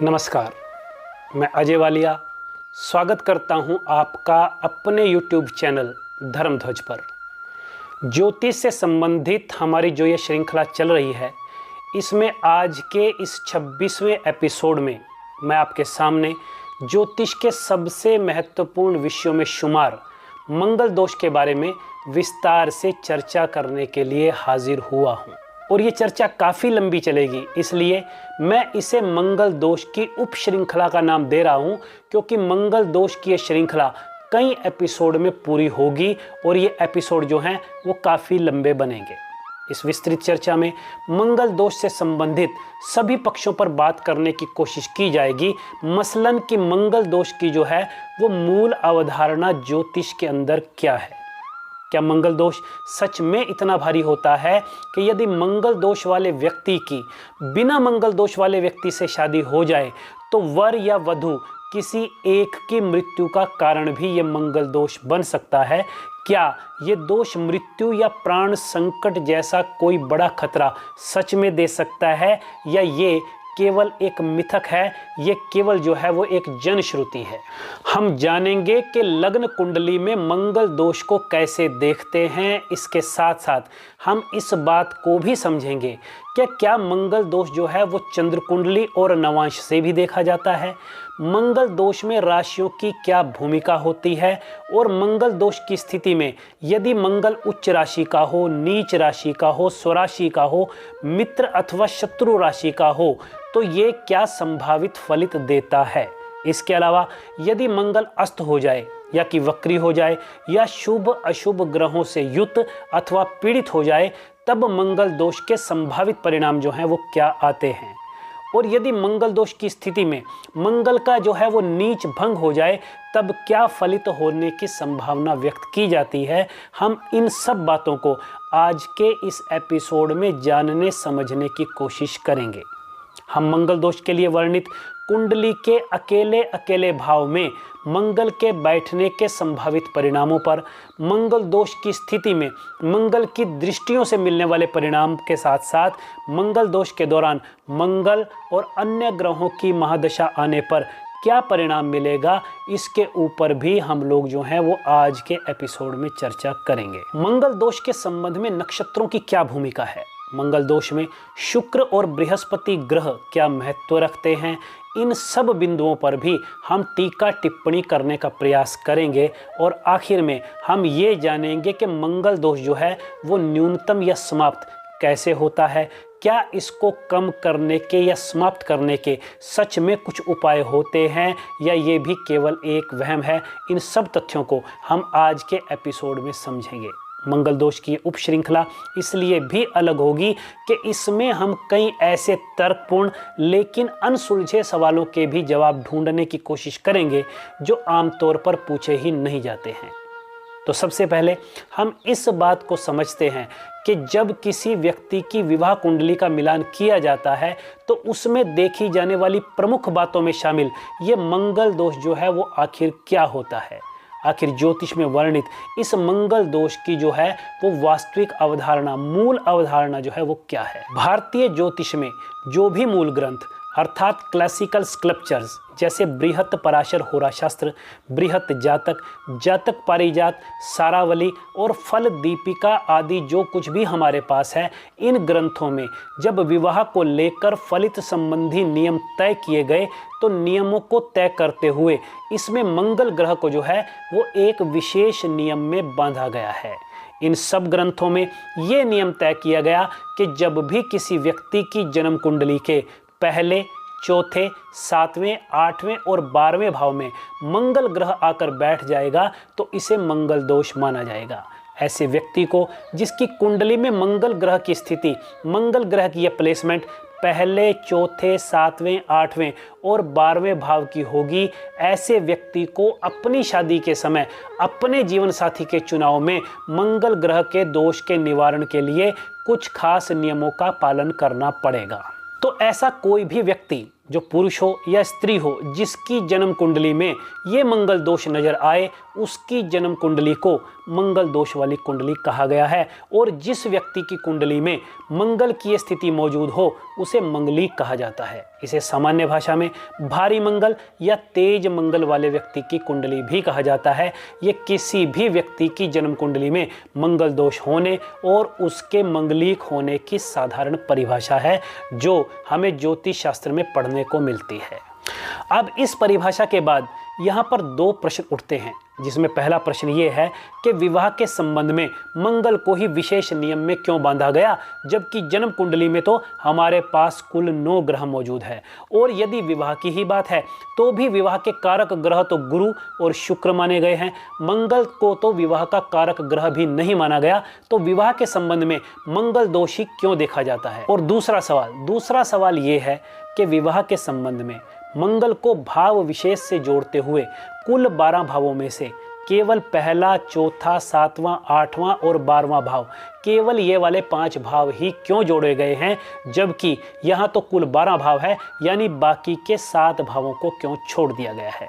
नमस्कार, मैं अजय वालिया स्वागत करता हूं आपका अपने YouTube चैनल धर्मध्वज पर। ज्योतिष से संबंधित हमारी जो ये श्रृंखला चल रही है, इसमें आज के इस 26वें एपिसोड में मैं आपके सामने ज्योतिष के सबसे महत्वपूर्ण विषयों में शुमार मंगल दोष के बारे में विस्तार से चर्चा करने के लिए हाजिर हुआ हूँ। और ये चर्चा काफ़ी लंबी चलेगी, इसलिए मैं इसे मंगल दोष की उप श्रृंखला का नाम दे रहा हूँ, क्योंकि मंगल दोष की ये श्रृंखला कई एपिसोड में पूरी होगी और ये एपिसोड जो हैं वो काफ़ी लंबे बनेंगे। इस विस्तृत चर्चा में मंगल दोष से संबंधित सभी पक्षों पर बात करने की कोशिश की जाएगी। मसलन कि मंगल दोष की जो है वो मूल अवधारणा ज्योतिष के अंदर क्या है। क्या मंगल दोष सच में इतना भारी होता है कि यदि मंगल दोष वाले व्यक्ति की बिना मंगल दोष वाले व्यक्ति से शादी हो जाए तो वर या वधू किसी एक की मृत्यु का कारण भी ये मंगल दोष बन सकता है? क्या ये दोष मृत्यु या प्राण संकट जैसा कोई बड़ा खतरा सच में दे सकता है, या ये केवल एक मिथक है, ये केवल जो है वो एक जनश्रुति है? हम जानेंगे कि लग्न कुंडली में मंगल दोष को कैसे देखते हैं। इसके साथ साथ हम इस बात को भी समझेंगे कि क्या मंगल दोष जो है वो चंद्र कुंडली और नवांश से भी देखा जाता है। मंगल दोष में राशियों की क्या भूमिका होती है, और मंगल दोष की स्थिति में यदि मंगल उच्च राशि का हो, नीच राशि का हो, स्वराशि का हो, मित्र अथवा शत्रु राशि का हो, तो ये क्या संभावित फलित देता है। इसके अलावा यदि मंगल अस्त हो जाए या कि वक्री हो जाए या शुभ अशुभ ग्रहों से युत अथवा पीड़ित हो जाए, तब मंगल दोष के संभावित परिणाम जो हैं वो क्या आते हैं। और यदि मंगल दोष की स्थिति में मंगल का जो है वो नीच भंग हो जाए, तब क्या फलित होने की संभावना व्यक्त की जाती है। हम इन सब बातों को आज के इस एपिसोड में जानने समझने की कोशिश करेंगे। हम मंगल दोष के लिए वर्णित कुंडली के अकेले अकेले भाव में मंगल के बैठने के संभावित परिणामों पर, मंगल दोष की स्थिति में मंगल की दृष्टियों से मिलने वाले परिणाम के साथ साथ मंगल दोष के दौरान मंगल और अन्य ग्रहों की महादशा आने पर क्या परिणाम मिलेगा, इसके ऊपर भी हम लोग जो हैं वो आज के एपिसोड में चर्चा करेंगे। मंगल दोष के संबंध में नक्षत्रों की क्या भूमिका है, मंगल दोष में शुक्र और बृहस्पति ग्रह क्या महत्व रखते हैं, इन सब बिंदुओं पर भी हम टीका टिप्पणी करने का प्रयास करेंगे। और आखिर में हम ये जानेंगे कि मंगल दोष जो है वो न्यूनतम या समाप्त कैसे होता है। क्या इसको कम करने के या समाप्त करने के सच में कुछ उपाय होते हैं, या ये भी केवल एक वहम है। इन सब तथ्यों को हम आज के एपिसोड में समझेंगे। मंगल दोष की उप श्रृंखला इसलिए भी अलग होगी कि इसमें हम कई ऐसे तर्कपूर्ण लेकिन अनसुलझे सवालों के भी जवाब ढूंढने की कोशिश करेंगे जो आमतौर पर पूछे ही नहीं जाते हैं। तो सबसे पहले हम इस बात को समझते हैं कि जब किसी व्यक्ति की विवाह कुंडली का मिलान किया जाता है तो उसमें देखी जाने वाली प्रमुख बातों में शामिल ये मंगल दोष जो है वो आखिर क्या होता है। आखिर ज्योतिष में वर्णित इस मंगल दोष की जो है वो वास्तविक अवधारणा, मूल अवधारणा जो है वो क्या है। भारतीय ज्योतिष में जो भी मूल ग्रंथ अर्थात क्लासिकल स्क्रिप्चर्स जैसे बृहत पराशर होराशास्त्र, बृहत जातक, जातक पारिजात, सारावली और फल दीपिका आदि जो कुछ भी हमारे पास है, इन ग्रंथों में जब विवाह को लेकर फलित संबंधी नियम तय किए गए तो नियमों को तय करते हुए इसमें मंगल ग्रह को जो है वो एक विशेष नियम में बांधा गया है। इन सब ग्रंथों में ये नियम तय किया गया कि जब भी किसी व्यक्ति की जन्म कुंडली के पहले, चौथे, सातवें, आठवें और 12वें भाव में मंगल ग्रह आकर बैठ जाएगा तो इसे मंगल दोष माना जाएगा। ऐसे व्यक्ति को जिसकी कुंडली में मंगल ग्रह की स्थिति, मंगल ग्रह की यह प्लेसमेंट पहले, चौथे, सातवें, आठवें और 12वें भाव की होगी, ऐसे व्यक्ति को अपनी शादी के समय अपने जीवन साथी के चुनाव में मंगल ग्रह के दोष के निवारण के लिए कुछ खास नियमों का पालन करना पड़ेगा। तो ऐसा कोई भी व्यक्ति जो पुरुष हो या स्त्री हो, जिसकी जन्म कुंडली में ये मंगल दोष नजर आए, उसकी जन्म कुंडली को मंगल दोष वाली कुंडली कहा गया है। और जिस व्यक्ति की कुंडली में मंगल की स्थिति मौजूद हो उसे मंगलिक कहा जाता है। इसे सामान्य भाषा में भारी मंगल या तेज मंगल वाले व्यक्ति की कुंडली भी कहा जाता है। ये किसी भी व्यक्ति की जन्म कुंडली में मंगल दोष होने और उसके मंगलिक होने की साधारण परिभाषा है, जो हमें ज्योतिष शास्त्र में पढ़ने को मिलती है। अब इस परिभाषा के बाद यहाँ पर दो प्रश्न उठते हैं, जिसमें पहला प्रश्न ये है कि विवाह के संबंध में मंगल को ही विशेष नियम में क्यों बांधा गया, जबकि जन्म कुंडली में तो हमारे पास कुल 9 ग्रह मौजूद है। और यदि विवाह की ही बात है तो भी विवाह के कारक ग्रह तो गुरु और शुक्र माने गए हैं, मंगल को तो विवाह का कारक ग्रह भी नहीं माना गया, तो विवाह के संबंध में मंगल दोषी क्यों देखा जाता है। और दूसरा सवाल ये है कि विवाह के संबंध में मंगल को भाव विशेष से जोड़ते हुए कुल 12 भावों में से केवल पहला, चौथा, 7वां, 8वां और 12वां भाव, केवल ये वाले 5 भाव ही क्यों जोड़े गए हैं, जबकि यहाँ तो कुल 12 भाव है, यानी बाकी के 7 भावों को क्यों छोड़ दिया गया है।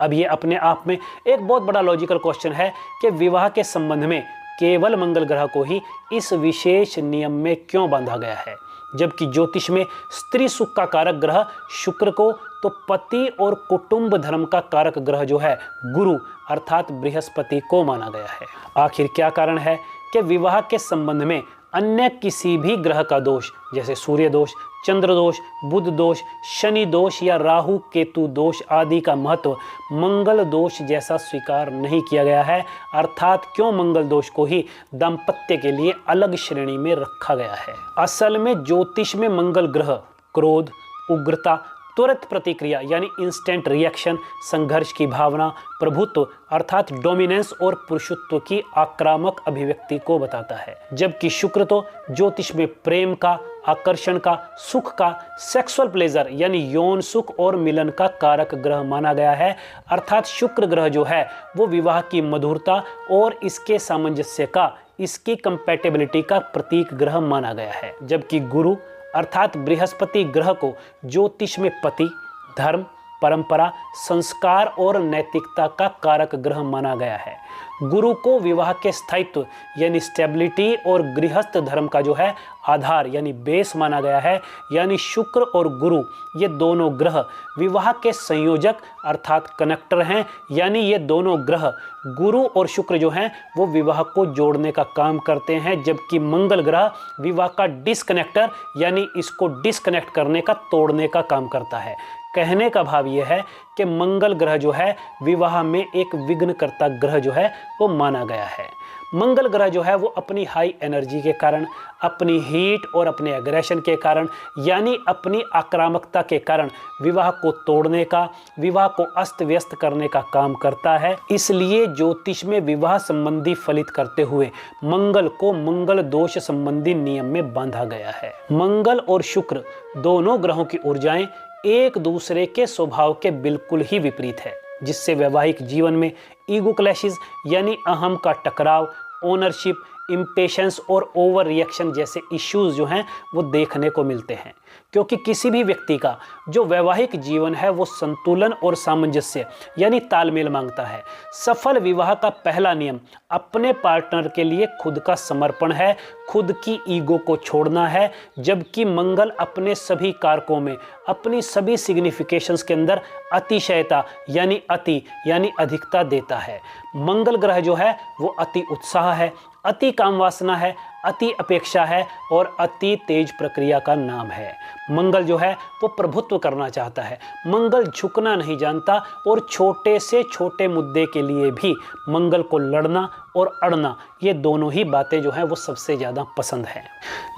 अब ये अपने आप में एक बहुत बड़ा लॉजिकल क्वेश्चन है कि विवाह के संबंध में केवल मंगल ग्रह को ही इस विशेष नियम में क्यों बांधा गया है, जबकि ज्योतिष में स्त्री सुख का कारक ग्रह शुक्र को, तो पति और कुटुंब धर्म का कारक ग्रह जो है गुरु अर्थात बृहस्पति को माना गया है। आखिर क्या कारण है कि विवाह के संबंध में अन्य किसी भी ग्रह का दोष, जैसे सूर्य दोष, चंद्र दोष, बुध दोष, शनि दोष या राहु केतु दोष आदि का महत्व मंगल दोष जैसा स्वीकार नहीं किया गया है, अर्थात क्यों मंगल दोष को ही दाम्पत्य के लिए अलग श्रेणी में रखा गया है। असल में ज्योतिष में मंगल ग्रह क्रोध, उग्रता, तुरंत प्रतिक्रिया यानी इंस्टेंट रिएक्शन, संघर्ष की भावना, प्रभुत्व अर्थात डोमिनेंस और पुरुषत्व की आक्रामक अभिव्यक्ति को बताता है, जबकि शुक्र तो ज्योतिष में प्रेम का, आकर्षण का, सुख का, सेक्सुअल प्लेजर यानी यौन सुख और मिलन का कारक ग्रह माना गया है। अर्थात शुक्र ग्रह जो है वो विवाह की मधुरता और इसके सामंजस्य का, इसकी कंपैटिबिलिटी का प्रतीक ग्रह माना गया है, जबकि गुरु अर्थात बृहस्पति ग्रह को ज्योतिष में पति, धर्म, परंपरा, संस्कार और नैतिकता का कारक ग्रह माना गया है। गुरु को विवाह के स्थायित्व यानी स्टेबिलिटी और गृहस्थ धर्म का जो है आधार यानी बेस माना गया है, यानी शुक्र और गुरु ये दोनों ग्रह विवाह के संयोजक अर्थात कनेक्टर हैं, यानी ये दोनों ग्रह गुरु और शुक्र जो हैं वो विवाह को जोड़ने का काम करते हैं, जबकि मंगल ग्रह विवाह का डिस्कनेक्टर यानी इसको डिस्कनेक्ट करने का, तोड़ने का काम करता है। कहने का भाव यह है कि मंगल ग्रह जो है विवाह में एक विघ्नकर्ता ग्रह जो है वो माना गया है। मंगल ग्रह जो है वो अपनी हाई एनर्जी के कारण, अपनी हीट और अपने एग्रेशन के कारण यानी अपनी आक्रामकता के कारण विवाह को तोड़ने का, विवाह को अस्त व्यस्त करने का काम करता है। इसलिए ज्योतिष में विवाह संबंधी फलित करते हुए मंगल को मंगल दोष संबंधी नियम में बांधा गया है। मंगल और शुक्र दोनों ग्रहों की ऊर्जाएं एक दूसरे के स्वभाव के बिल्कुल ही विपरीत है, जिससे वैवाहिक जीवन में ईगो क्लैशेस यानी अहम का टकराव, ओनरशिप, इम्पेशंस और ओवर रिएक्शन जैसे इश्यूज जो हैं वो देखने को मिलते हैं, क्योंकि किसी भी व्यक्ति का जो वैवाहिक जीवन है वो संतुलन और सामंजस्य यानी तालमेल मांगता है। सफल विवाह का पहला नियम अपने पार्टनर के लिए खुद का समर्पण है, खुद की ईगो को छोड़ना है, जबकि मंगल अपने सभी कारकों में, अपनी सभी सिग्निफिकेशंस के अंदर अतिशयता यानी अधिकता देता है। मंगल ग्रह जो है वो अति उत्साह है, अति काम वासना है, अति अपेक्षा है और अति तेज प्रक्रिया का नाम है। मंगल जो है वो प्रभुत्व करना चाहता है, मंगल झुकना नहीं जानता और छोटे से छोटे मुद्दे के लिए भी मंगल को लड़ना और अड़ना, ये दोनों ही बातें जो हैं वो सबसे ज़्यादा पसंद है।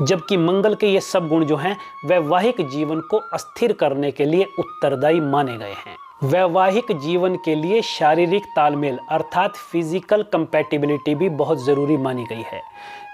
जबकि मंगल के ये सब गुण जो हैं वैवाहिक जीवन को अस्थिर करने के लिए उत्तरदायी माने गए हैं। वैवाहिक जीवन के लिए शारीरिक तालमेल अर्थात फिजिकल कंपैटिबिलिटी भी बहुत ज़रूरी मानी गई है,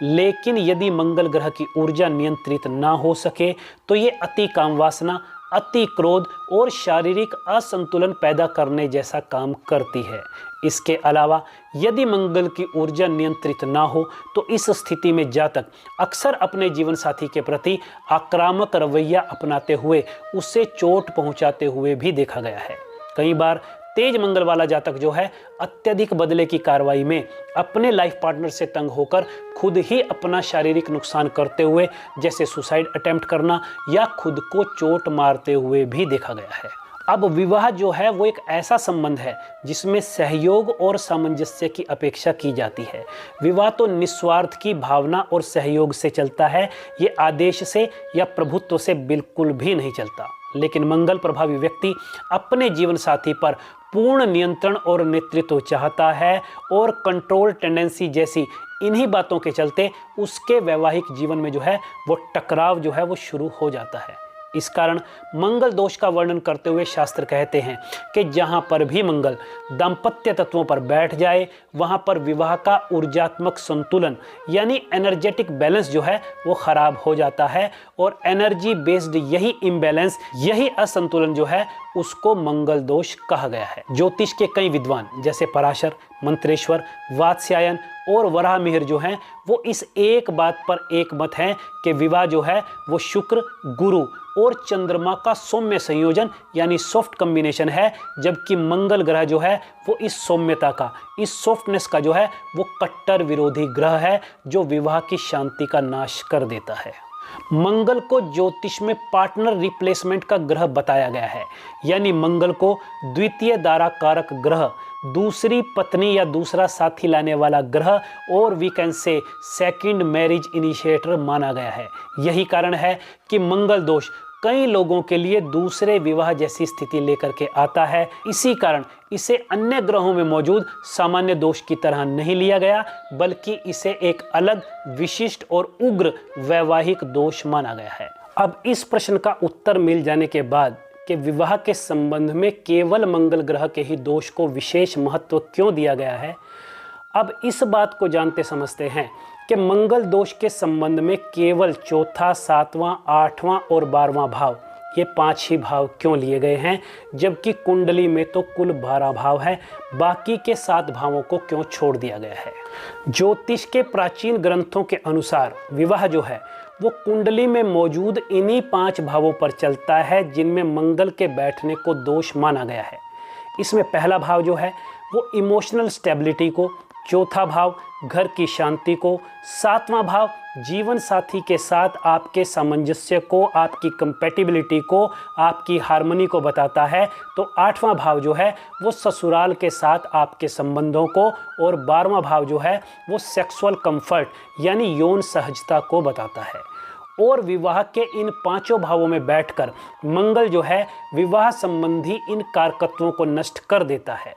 लेकिन यदि मंगल ग्रह की ऊर्जा नियंत्रित ना हो सके तो ये अति काम वासना, अति क्रोध और शारीरिक असंतुलन पैदा करने जैसा काम करती है। इसके अलावा यदि मंगल की ऊर्जा नियंत्रित ना हो तो इस स्थिति में जातक अक्सर अपने जीवन साथी के प्रति आक्रामक रवैया अपनाते हुए उसे चोट पहुंचाते हुए भी देखा गया है। कई बार तेज मंगल वाला जातक जो है अत्यधिक बदले की कार्रवाई में अपने लाइफ पार्टनर से तंग होकर खुद ही अपना शारीरिक नुकसान करते हुए, जैसे सुसाइड अटेम्प्ट करना या खुद को चोट मारते हुए भी देखा गया है। अब विवाह जो है वो एक ऐसा संबंध है जिसमें सहयोग और सामंजस्य की अपेक्षा की जाती है। विवाह तो निस्वार्थ की भावना और सहयोग से चलता है, ये आदेश से या प्रभुत्व से बिल्कुल भी नहीं चलता। लेकिन मंगल प्रभावी व्यक्ति अपने जीवन साथी पर पूर्ण नियंत्रण और नेतृत्व चाहता है और कंट्रोल टेंडेंसी जैसी इन्हीं बातों के चलते उसके वैवाहिक जीवन में जो है वो टकराव जो है वो शुरू हो जाता है। इस कारण मंगल दोष का वर्णन करते हुए शास्त्र कहते हैं कि जहाँ पर भी मंगल दाम्पत्य तत्वों पर बैठ जाए वहाँ पर विवाह का ऊर्जात्मक संतुलन यानी एनर्जेटिक बैलेंस जो है वो खराब हो जाता है और एनर्जी बेस्ड यही इम्बैलेंस, यही असंतुलन जो है उसको मंगल दोष कहा गया है। ज्योतिष के कई विद्वान जैसे पराशर, मंत्रेश्वर, वात्स्यायन और वराहमिहिर जो हैं वो इस एक बात पर एक मत हैं कि विवाह जो है वो शुक्र, गुरु और चंद्रमा का सौम्य संयोजन यानी सॉफ्ट कॉम्बिनेशन है, जबकि मंगल ग्रह जो है वो इस सौम्यता का, इस सॉफ्टनेस का जो है वो कट्टर विरोधी ग्रह है जो विवाह की शांति का नाश कर देता है। मंगल को ज्योतिष में पार्टनर रिप्लेसमेंट का ग्रह बताया गया है, यानी मंगल को द्वितीय दारा कारक ग्रह, दूसरी पत्नी या दूसरा साथी लाने वाला ग्रह और we can say second marriage initiator माना गया है। यही कारण है कि मंगल दोष कई लोगों के लिए दूसरे विवाह जैसी स्थिति लेकर के आता है। इसी कारण इसे अन्य ग्रहों में मौजूद सामान्य दोष की तरह नहीं लिया गया, बल्कि इसे एक अलग, विशिष्ट और उग्र वैवाहिक दोष माना गया है। अब इस प्रश्न का उत्तर मिल जाने के बाद कि विवाह के संबंध में केवल मंगल ग्रह के ही दोष को विशेष महत्व क्यों दिया गया है, अब इस बात को जानते समझते हैं कि मंगल दोष के संबंध में केवल चौथा, सातवां, आठवां और 12वां भाव, ये 5 ही भाव क्यों लिए गए हैं, जबकि कुंडली में तो कुल 12 भाव है, बाकी के 7 भावों को क्यों छोड़ दिया गया है। ज्योतिष के प्राचीन ग्रंथों के अनुसार विवाह जो है वो कुंडली में मौजूद इन्हीं 5 भावों पर चलता है जिनमें मंगल के बैठने को दोष माना गया है। इसमें पहला भाव जो है वो इमोशनल स्टेबिलिटी को, चौथा भाव घर की शांति को, 7वां भाव जीवन साथी के साथ आपके सामंजस्य को, आपकी कंपैटिबिलिटी को, आपकी हार्मनी को बताता है, तो 8वां भाव जो है वो ससुराल के साथ आपके संबंधों को, और 12वां भाव जो है वो सेक्सुअल कंफर्ट यानी यौन सहजता को बताता है। और विवाह के इन 5 भावों में बैठकर मंगल जो है विवाह संबंधी इन कारकत्वों को नष्ट कर देता है।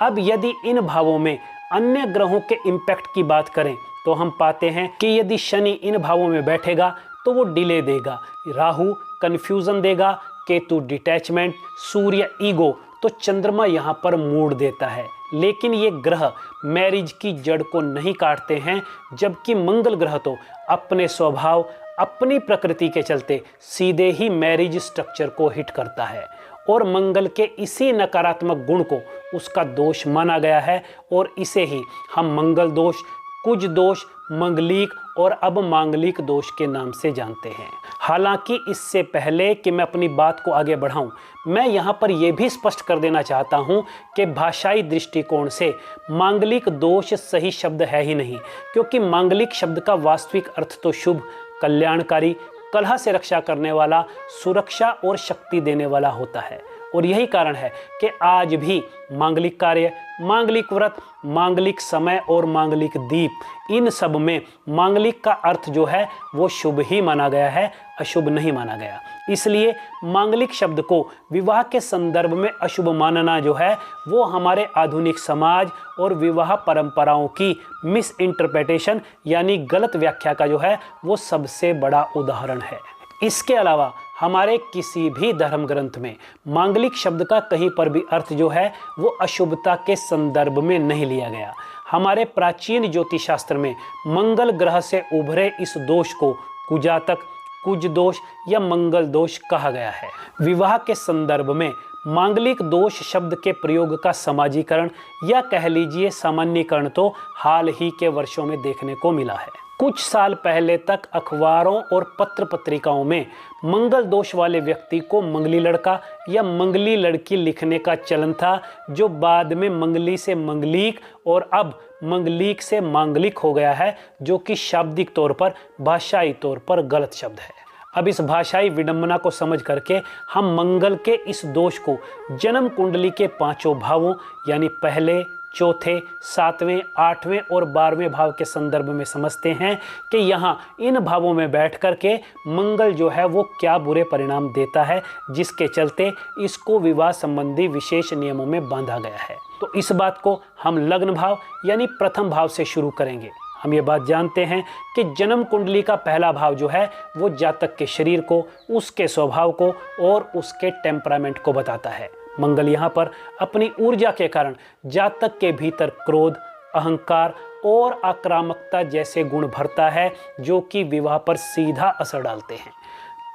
अब यदि इन भावों में अन्य ग्रहों के इम्पैक्ट की बात करें तो हम पाते हैं कि यदि शनि इन भावों में बैठेगा तो वो डिले देगा, राहु कन्फ्यूजन देगा, केतु डिटैचमेंट, सूर्य ईगो, तो चंद्रमा यहाँ पर मूड देता है। लेकिन ये ग्रह मैरिज की जड़ को नहीं काटते हैं, जबकि मंगल ग्रह तो अपने स्वभाव, अपनी प्रकृति के चलते सीधे ही मैरिज स्ट्रक्चर को हिट करता है, और मंगल के इसी नकारात्मक गुण को उसका दोष माना गया है, और इसे ही हम मंगल दोष, कुज दोष, मंगलिक और अब मांगलिक दोष के नाम से जानते हैं। हालांकि इससे पहले कि मैं अपनी बात को आगे बढ़ाऊं, मैं यहाँ पर यह भी स्पष्ट कर देना चाहता हूँ कि भाषाई दृष्टिकोण से मांगलिक दोष सही शब्द है ही नहीं, क्योंकि मांगलिक शब्द का वास्तविक अर्थ तो शुभ, कल्याणकारी, कलह से रक्षा करने वाला, सुरक्षा और शक्ति देने वाला होता है। और यही कारण है कि आज भी मांगलिक कार्य, मांगलिक व्रत, मांगलिक समय और मांगलिक दीप, इन सब में मांगलिक का अर्थ जो है वो शुभ ही माना गया है, अशुभ नहीं माना गया। इसलिए मांगलिक शब्द को विवाह के संदर्भ में अशुभ मानना जो है वो हमारे आधुनिक समाज और विवाह परंपराओं की मिस इंटरप्रिटेशन यानी गलत व्याख्या का जो है वो सबसे बड़ा उदाहरण है। इसके अलावा हमारे किसी भी धर्म ग्रंथ में मांगलिक शब्द का कहीं पर भी अर्थ जो है वो अशुभता के संदर्भ में नहीं लिया गया। हमारे प्राचीन ज्योतिष शास्त्र में मंगल ग्रह से उभरे इस दोष को कुजातक, कुज दोष या मंगल दोष कहा गया है। विवाह के संदर्भ में मांगलिक दोष शब्द के प्रयोग का समाजीकरण या कह लीजिए सामान्यीकरण तो हाल ही के वर्षों में देखने को मिला है। कुछ साल पहले तक अखबारों और पत्र पत्रिकाओं में मंगल दोष वाले व्यक्ति को मंगली लड़का या मंगली लड़की लिखने का चलन था, जो बाद में मंगली से मंगलीक और अब मंगलीक से मांगलिक हो गया है, जो कि शाब्दिक तौर पर भाषाई तौर पर गलत शब्द है। अब इस भाषाई विडंबना को समझ करके हम मंगल के इस दोष को जन्म कुंडली के पांचों भावों यानी पहले, चौथे, सातवें, आठवें और 12वें भाव के संदर्भ में समझते हैं कि यहाँ इन भावों में बैठ करके मंगल जो है वो क्या बुरे परिणाम देता है, जिसके चलते इसको विवाह संबंधी विशेष नियमों में बांधा गया है। तो इस बात को हम लग्न भाव यानी प्रथम भाव से शुरू करेंगे। हम ये बात जानते हैं कि जन्म कुंडली का पहला भाव जो है वो जातक के शरीर को, उसके स्वभाव को और उसके टेम्परामेंट को बताता है। मंगल यहाँ पर अपनी ऊर्जा के कारण जातक के भीतर क्रोध, अहंकार और आक्रामकता जैसे गुण भरता है, जो कि विवाह पर सीधा असर डालते हैं।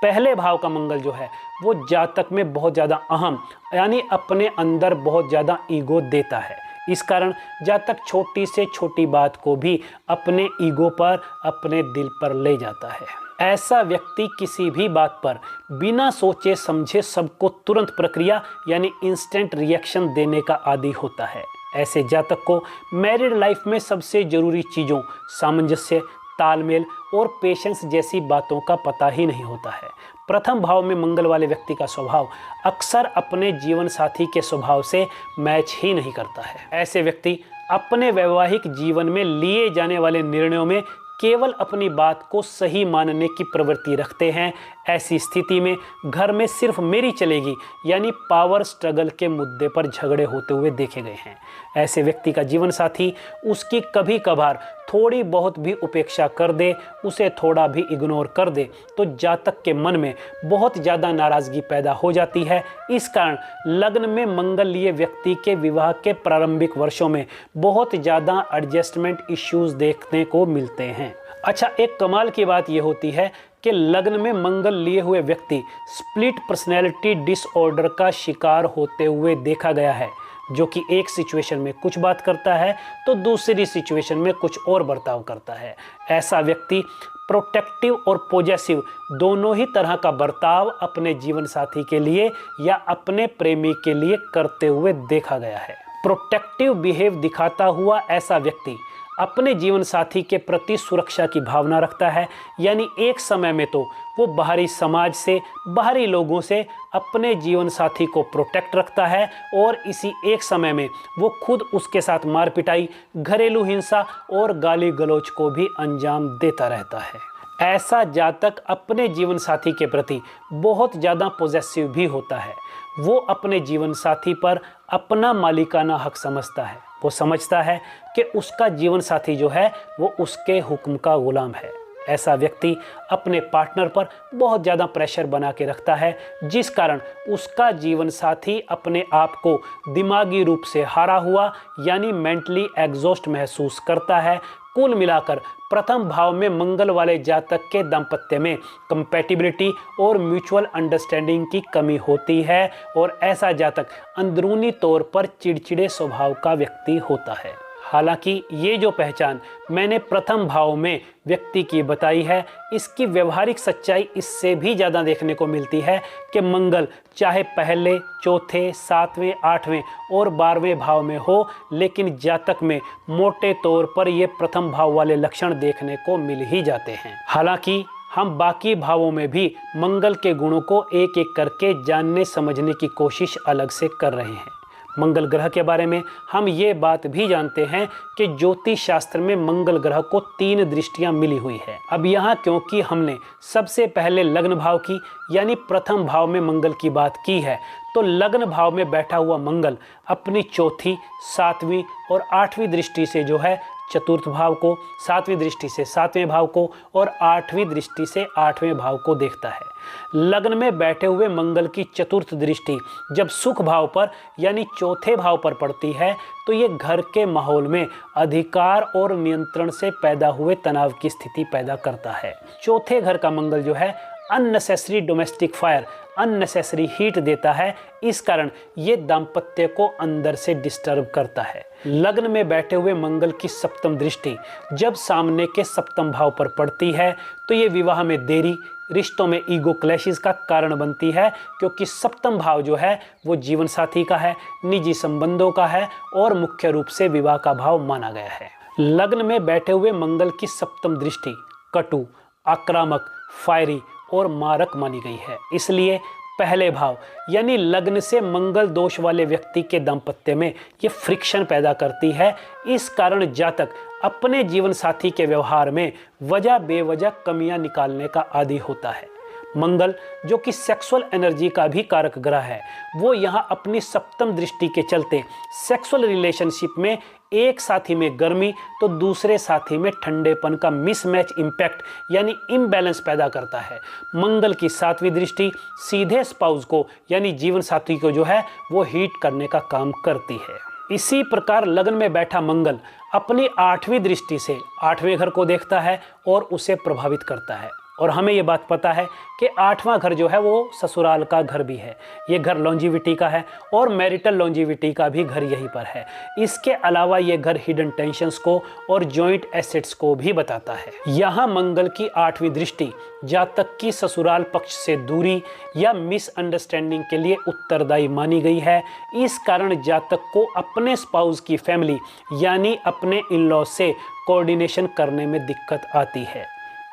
पहले भाव का मंगल जो है वो जातक में बहुत ज़्यादा अहम यानी अपने अंदर बहुत ज़्यादा ईगो देता है। इस कारण जातक छोटी से छोटी बात को भी अपने ईगो पर, अपने दिल पर ले जाता है। ऐसा व्यक्ति किसी भी बात पर बिना सोचे समझे सबको तुरंत प्रक्रिया यानी इंस्टेंट रिएक्शन देने का आदी होता है। ऐसे जातक को मैरिड लाइफ में सबसे जरूरी चीज़ों सामंजस्य, तालमेल और पेशेंस जैसी बातों का पता ही नहीं होता है। प्रथम भाव में मंगल वाले व्यक्ति का स्वभाव अक्सर अपने जीवन साथी के स्वभाव से मैच ही नहीं करता है। ऐसे व्यक्ति अपने वैवाहिक जीवन में लिए जाने वाले निर्णयों में केवल अपनी बात को सही मानने की प्रवृत्ति रखते हैं। ऐसी स्थिति में घर में सिर्फ मेरी चलेगी यानी पावर स्ट्रगल के मुद्दे पर झगड़े होते हुए देखे गए हैं। ऐसे व्यक्ति का जीवन साथी उसकी कभी कभार थोड़ी बहुत भी उपेक्षा कर दे, उसे थोड़ा भी इग्नोर कर दे, तो जातक के मन में बहुत ज़्यादा नाराज़गी पैदा हो जाती है। इस कारण लग्न में मंगल लिए व्यक्ति के विवाह के प्रारंभिक वर्षों में बहुत ज़्यादा एडजस्टमेंट इश्यूज देखने को मिलते हैं। अच्छा, एक कमाल की बात यह होती है कि लग्न में मंगल लिए हुए व्यक्ति स्प्लिट पर्सनैलिटी डिसऑर्डर का शिकार होते हुए देखा गया है, जो कि एक सिचुएशन में कुछ बात करता है तो दूसरी सिचुएशन में कुछ और बर्ताव करता है। ऐसा व्यक्ति प्रोटेक्टिव और पॉजेसिव दोनों ही तरह का बर्ताव अपने जीवन साथी के लिए या अपने प्रेमी के लिए करते हुए देखा गया है। प्रोटेक्टिव बिहेव दिखाता हुआ ऐसा व्यक्ति अपने जीवन साथी के प्रति सुरक्षा की भावना रखता है, यानी एक समय में तो वो बाहरी समाज से, बाहरी लोगों से अपने जीवन साथी को प्रोटेक्ट रखता है और इसी एक समय में वो खुद उसके साथ मार पिटाई, घरेलू हिंसा और गाली गलौज को भी अंजाम देता रहता है। ऐसा जातक अपने जीवन साथी के प्रति बहुत ज़्यादा पॉजेसिव भी होता है। वो अपने जीवन साथी पर अपना मालिकाना हक समझता है। वो समझता है कि उसका जीवन साथी जो है वो उसके हुक्म का गुलाम है। ऐसा व्यक्ति अपने पार्टनर पर बहुत ज़्यादा प्रेशर बना के रखता है, जिस कारण उसका जीवन साथी अपने आप को दिमागी रूप से हारा हुआ यानी मेंटली एग्जॉस्ट महसूस करता है। कुल मिलाकर प्रथम भाव में मंगल वाले जातक के दाम्पत्य में कंपैटिबिलिटी और म्यूचुअल अंडरस्टैंडिंग की कमी होती है और ऐसा जातक अंदरूनी तौर पर चिड़चिड़े स्वभाव का व्यक्ति होता है। हालांकि ये जो पहचान मैंने प्रथम भाव में व्यक्ति की बताई है, इसकी व्यवहारिक सच्चाई इससे भी ज़्यादा देखने को मिलती है कि मंगल चाहे पहले, चौथे, सातवें, आठवें और 12वें भाव में हो, लेकिन जातक में मोटे तौर पर ये प्रथम भाव वाले लक्षण देखने को मिल ही जाते हैं। हालांकि हम बाकी भावों में भी मंगल के गुणों को एक एक करके जानने समझने की कोशिश अलग से कर रहे हैं। मंगल ग्रह के बारे में हम ये बात भी जानते हैं कि ज्योतिष शास्त्र में मंगल ग्रह को 3 दृष्टियां मिली हुई है। अब यहाँ क्योंकि हमने सबसे पहले लग्न भाव की यानी प्रथम भाव में मंगल की बात की है, तो लग्न भाव में बैठा हुआ मंगल अपनी चौथी, 7वीं और 8वीं दृष्टि से जो है चतुर्थ भाव को, 7वीं दृष्टि से 7वें भाव को और 8वीं दृष्टि से 8वें भाव को देखता है। लग्न में बैठे हुए मंगल की चतुर्थ दृष्टि जब सुख भाव पर यानी चौथे भाव पर पड़ती है, तो ये घर के माहौल में अधिकार और नियंत्रण से पैदा हुए तनाव की स्थिति पैदा करता है। चौथे घर का मंगल जो है unnecessary domestic fire, unnecessary heat देता है। इस कारण ये दाम्पत्य को अंदर से डिस्टर्ब करता है। लग्न में बैठे हुए मंगल की सप्तम दृष्टि जब सामने के सप्तम भाव पर पड़ती है तो ये विवाह में देरी, रिश्तों में ईगो क्लैशेस का कारण बनती है, क्योंकि सप्तम भाव जो है वो जीवन साथी का है, निजी संबंधों का है और मुख्य रूप से विवाह का भाव माना गया है। लग्न में बैठे हुए मंगल की सप्तम दृष्टि कटु, आक्रामक, फायरी और मारक मानी गई है। इसलिए पहले भाव यानी लग्न से मंगल दोष वाले व्यक्ति के दाम्पत्य में ये फ्रिक्शन पैदा करती है। इस कारण जातक अपने जीवन साथी के व्यवहार में वजह बेवजह कमियां निकालने का आदी होता है। मंगल जो कि सेक्सुअल एनर्जी का भी कारक ग्रह है, वो यहाँ अपनी सप्तम दृष्टि के चलते सेक्सुअल रिलेशनशिप में एक साथी में गर्मी तो दूसरे साथी में ठंडेपन का मिसमैच इंपैक्ट यानी इम्बैलेंस पैदा करता है। मंगल की सातवीं दृष्टि सीधे स्पाउस को यानी जीवन साथी को जो है वो हीट करने का काम करती है। इसी प्रकार लग्न में बैठा मंगल अपनी आठवीं दृष्टि से आठवें घर को देखता है और उसे प्रभावित करता है। और हमें ये बात पता है कि आठवां घर जो है वो ससुराल का घर भी है। ये घर लॉन्जिविटी का है और मैरिटल लॉन्जिविटी का भी घर यहीं पर है। इसके अलावा ये घर हिडन टेंशन्स को और जॉइंट एसेट्स को भी बताता है। यहाँ मंगल की आठवीं दृष्टि जातक की ससुराल पक्ष से दूरी या मिसअंडरस्टैंडिंग के लिए उत्तरदायी मानी गई है। इस कारण जातक को अपने स्पाउस की फैमिली यानी अपने इन लॉ से कोऑर्डिनेशन करने में दिक्कत आती है।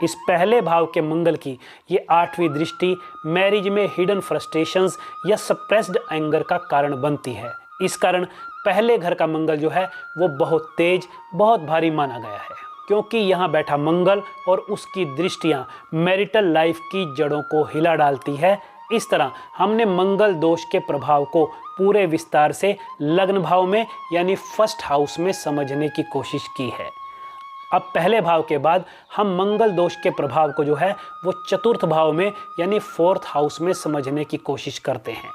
इस पहले भाव के मंगल की ये आठवीं दृष्टि मैरिज में हिडन फ्रस्ट्रेशंस या सप्रेस्ड एंगर का कारण बनती है। इस कारण पहले घर का मंगल जो है वो बहुत तेज, बहुत भारी माना गया है, क्योंकि यहाँ बैठा मंगल और उसकी दृष्टियाँ मैरिटल लाइफ की जड़ों को हिला डालती है। इस तरह हमने मंगल दोष के प्रभाव को पूरे विस्तार से लग्न भाव में यानी फर्स्ट हाउस में समझने की कोशिश की है। अब पहले भाव के बाद हम मंगल दोष के प्रभाव को जो है वो चतुर्थ भाव में यानी फोर्थ हाउस में समझने की कोशिश करते हैं।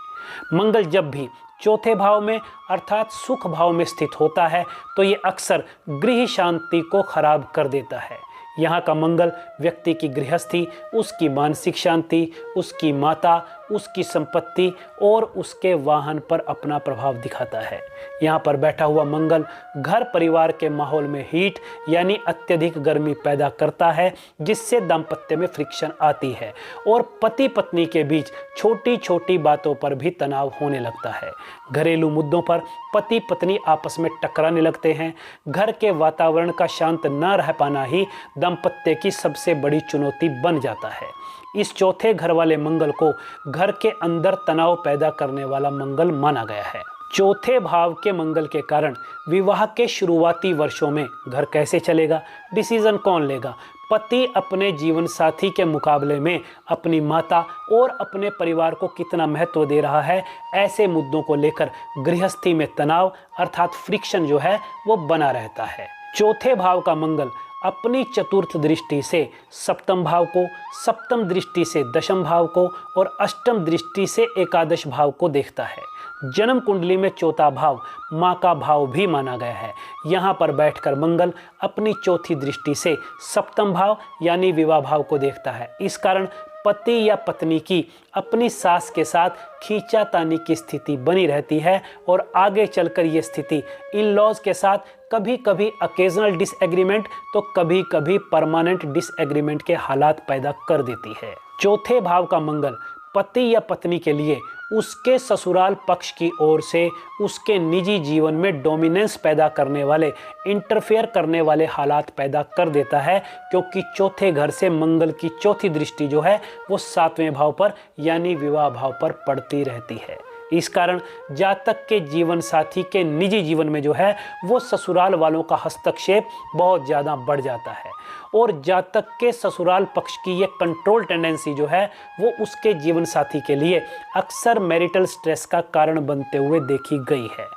मंगल जब भी चौथे भाव में अर्थात सुख भाव में स्थित होता है तो ये अक्सर गृह शांति को खराब कर देता है। यहाँ का मंगल व्यक्ति की गृहस्थी, उसकी मानसिक शांति, उसकी माता, उसकी संपत्ति और उसके वाहन पर अपना प्रभाव दिखाता है। यहाँ पर बैठा हुआ मंगल घर परिवार के माहौल में हीट यानी अत्यधिक गर्मी पैदा करता है, जिससे दाम्पत्य में फ्रिक्शन आती है और पति पत्नी के बीच छोटी छोटी बातों पर भी तनाव होने लगता है। घरेलू मुद्दों पर पति पत्नी आपस में टकराने लगते हैं। घर के वातावरण का शांत न रह पाना ही दाम्पत्य की सबसे बड़ी चुनौती बन जाता है। इस चौथे घर वाले मंगल को घर के अंदर तनाव पैदा करने वाला मंगल माना गया है। चौथे भाव के मंगल के कारण विवाह के शुरुआती वर्षों में घर कैसे चलेगा, डिसीजन कौन लेगा, पति अपने जीवन साथी के मुकाबले में अपनी माता और अपने परिवार को कितना महत्व दे रहा है, ऐसे मुद्दों को लेकर गृहस्थी में तनाव अर्थात फ्रिक्शन जो है वो बना रहता है। चौथे भाव का मंगल अपनी चतुर्थ दृष्टि से सप्तम भाव को, सप्तम दृष्टि से दशम भाव को और अष्टम दृष्टि से एकादश भाव को देखता है। जन्म कुंडली में चौथा भाव माँ का भाव भी माना गया है। यहाँ पर बैठकर मंगल अपनी चौथी दृष्टि से सप्तम भाव यानी विवाह भाव को देखता है। इस कारण पति या पत्नी की अपनी सास के साथ खींचातानी की स्थिति बनी रहती है और आगे चलकर ये स्थिति इन लॉज के साथ कभी कभी अकेजनल डिसएग्रीमेंट तो कभी कभी परमानेंट डिसएग्रीमेंट के हालात पैदा कर देती है। चौथे भाव का मंगल पति या पत्नी के लिए उसके ससुराल पक्ष की ओर से उसके निजी जीवन में डोमिनेंस पैदा करने वाले, इंटरफेयर करने वाले हालात पैदा कर देता है, क्योंकि चौथे घर से मंगल की चौथी दृष्टि जो है वो सातवें भाव पर यानी विवाह भाव पर पड़ती रहती है। इस कारण जातक के जीवन साथी के निजी जीवन में जो है वो ससुराल वालों का हस्तक्षेप बहुत ज़्यादा बढ़ जाता है और जातक के ससुराल पक्ष की ये कंट्रोल टेंडेंसी जो है वो उसके जीवन साथी के लिए अक्सर मैरिटल स्ट्रेस का कारण बनते हुए देखी गई है।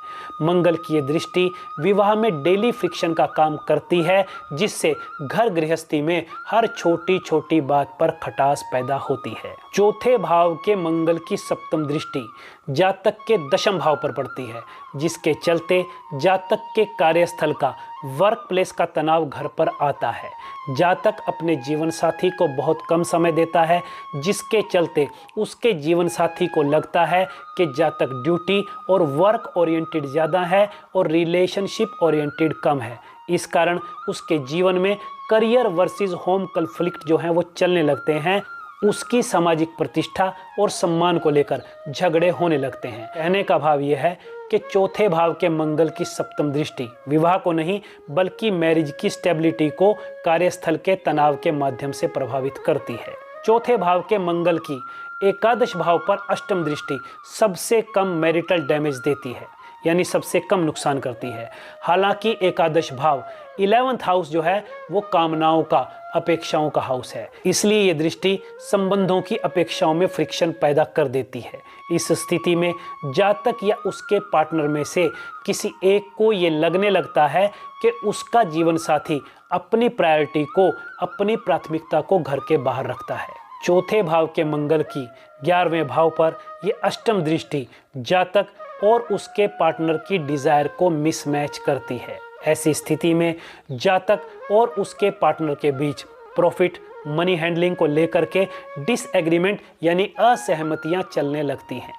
मंगल की ये दृष्टि विवाह में डेली फ्रिक्शन का काम करती है, जिससे घर गृहस्थी में हर छोटी छोटी बात पर खटास पैदा होती है। चौथे भाव के मंगल की सप्तम दृष्टि जातक के दशम भाव पर पड़ती है, जिसके चलते जातक के कार्यस्थल का वर्क प्लेस का तनाव घर पर आता है। जातक अपने जीवन साथी को बहुत कम समय देता है, जिसके चलते उसके जीवन साथी को लगता है कि जातक ड्यूटी और वर्क ओरिएंटेड ज़्यादा है और रिलेशनशिप ओरिएंटेड कम है। इस कारण उसके जीवन में करियर वर्सेस होम कॉन्फ्लिक्ट जो हैं वो चलने लगते हैं। उसकी सामाजिक प्रतिष्ठा और सम्मान को लेकर झगड़े होने लगते हैं। कहने का भाव यह है कि चौथे भाव के मंगल की सप्तम दृष्टि विवाह को नहीं बल्कि मैरिज की स्टेबिलिटी को कार्यस्थल के तनाव के माध्यम से प्रभावित करती है। चौथे भाव के मंगल की एकादश भाव पर अष्टम दृष्टि सबसे कम मैरिटल डैमेज देती है, यानी सबसे कम नुकसान करती है। हालांकि एकादश भाव 11th हाउस जो है वो कामनाओं का, अपेक्षाओं का हाउस है, इसलिए ये दृष्टि संबंधों की अपेक्षाओं में फ्रिक्शन पैदा कर देती है। इस स्थिति में जातक या उसके पार्टनर में से किसी एक को ये लगने लगता है कि उसका जीवन साथी अपनी प्रायोरिटी को, अपनी प्राथमिकता को घर के बाहर रखता है। चौथे भाव के मंगल की 11वें भाव पर यह अष्टम दृष्टि जातक और उसके पार्टनर की डिजायर को मिसमैच करती है। ऐसी स्थिति में जातक और उसके पार्टनर के बीच प्रॉफिट, मनी हैंडलिंग को लेकर के डिसएग्रीमेंट यानी असहमतियां चलने लगती हैं।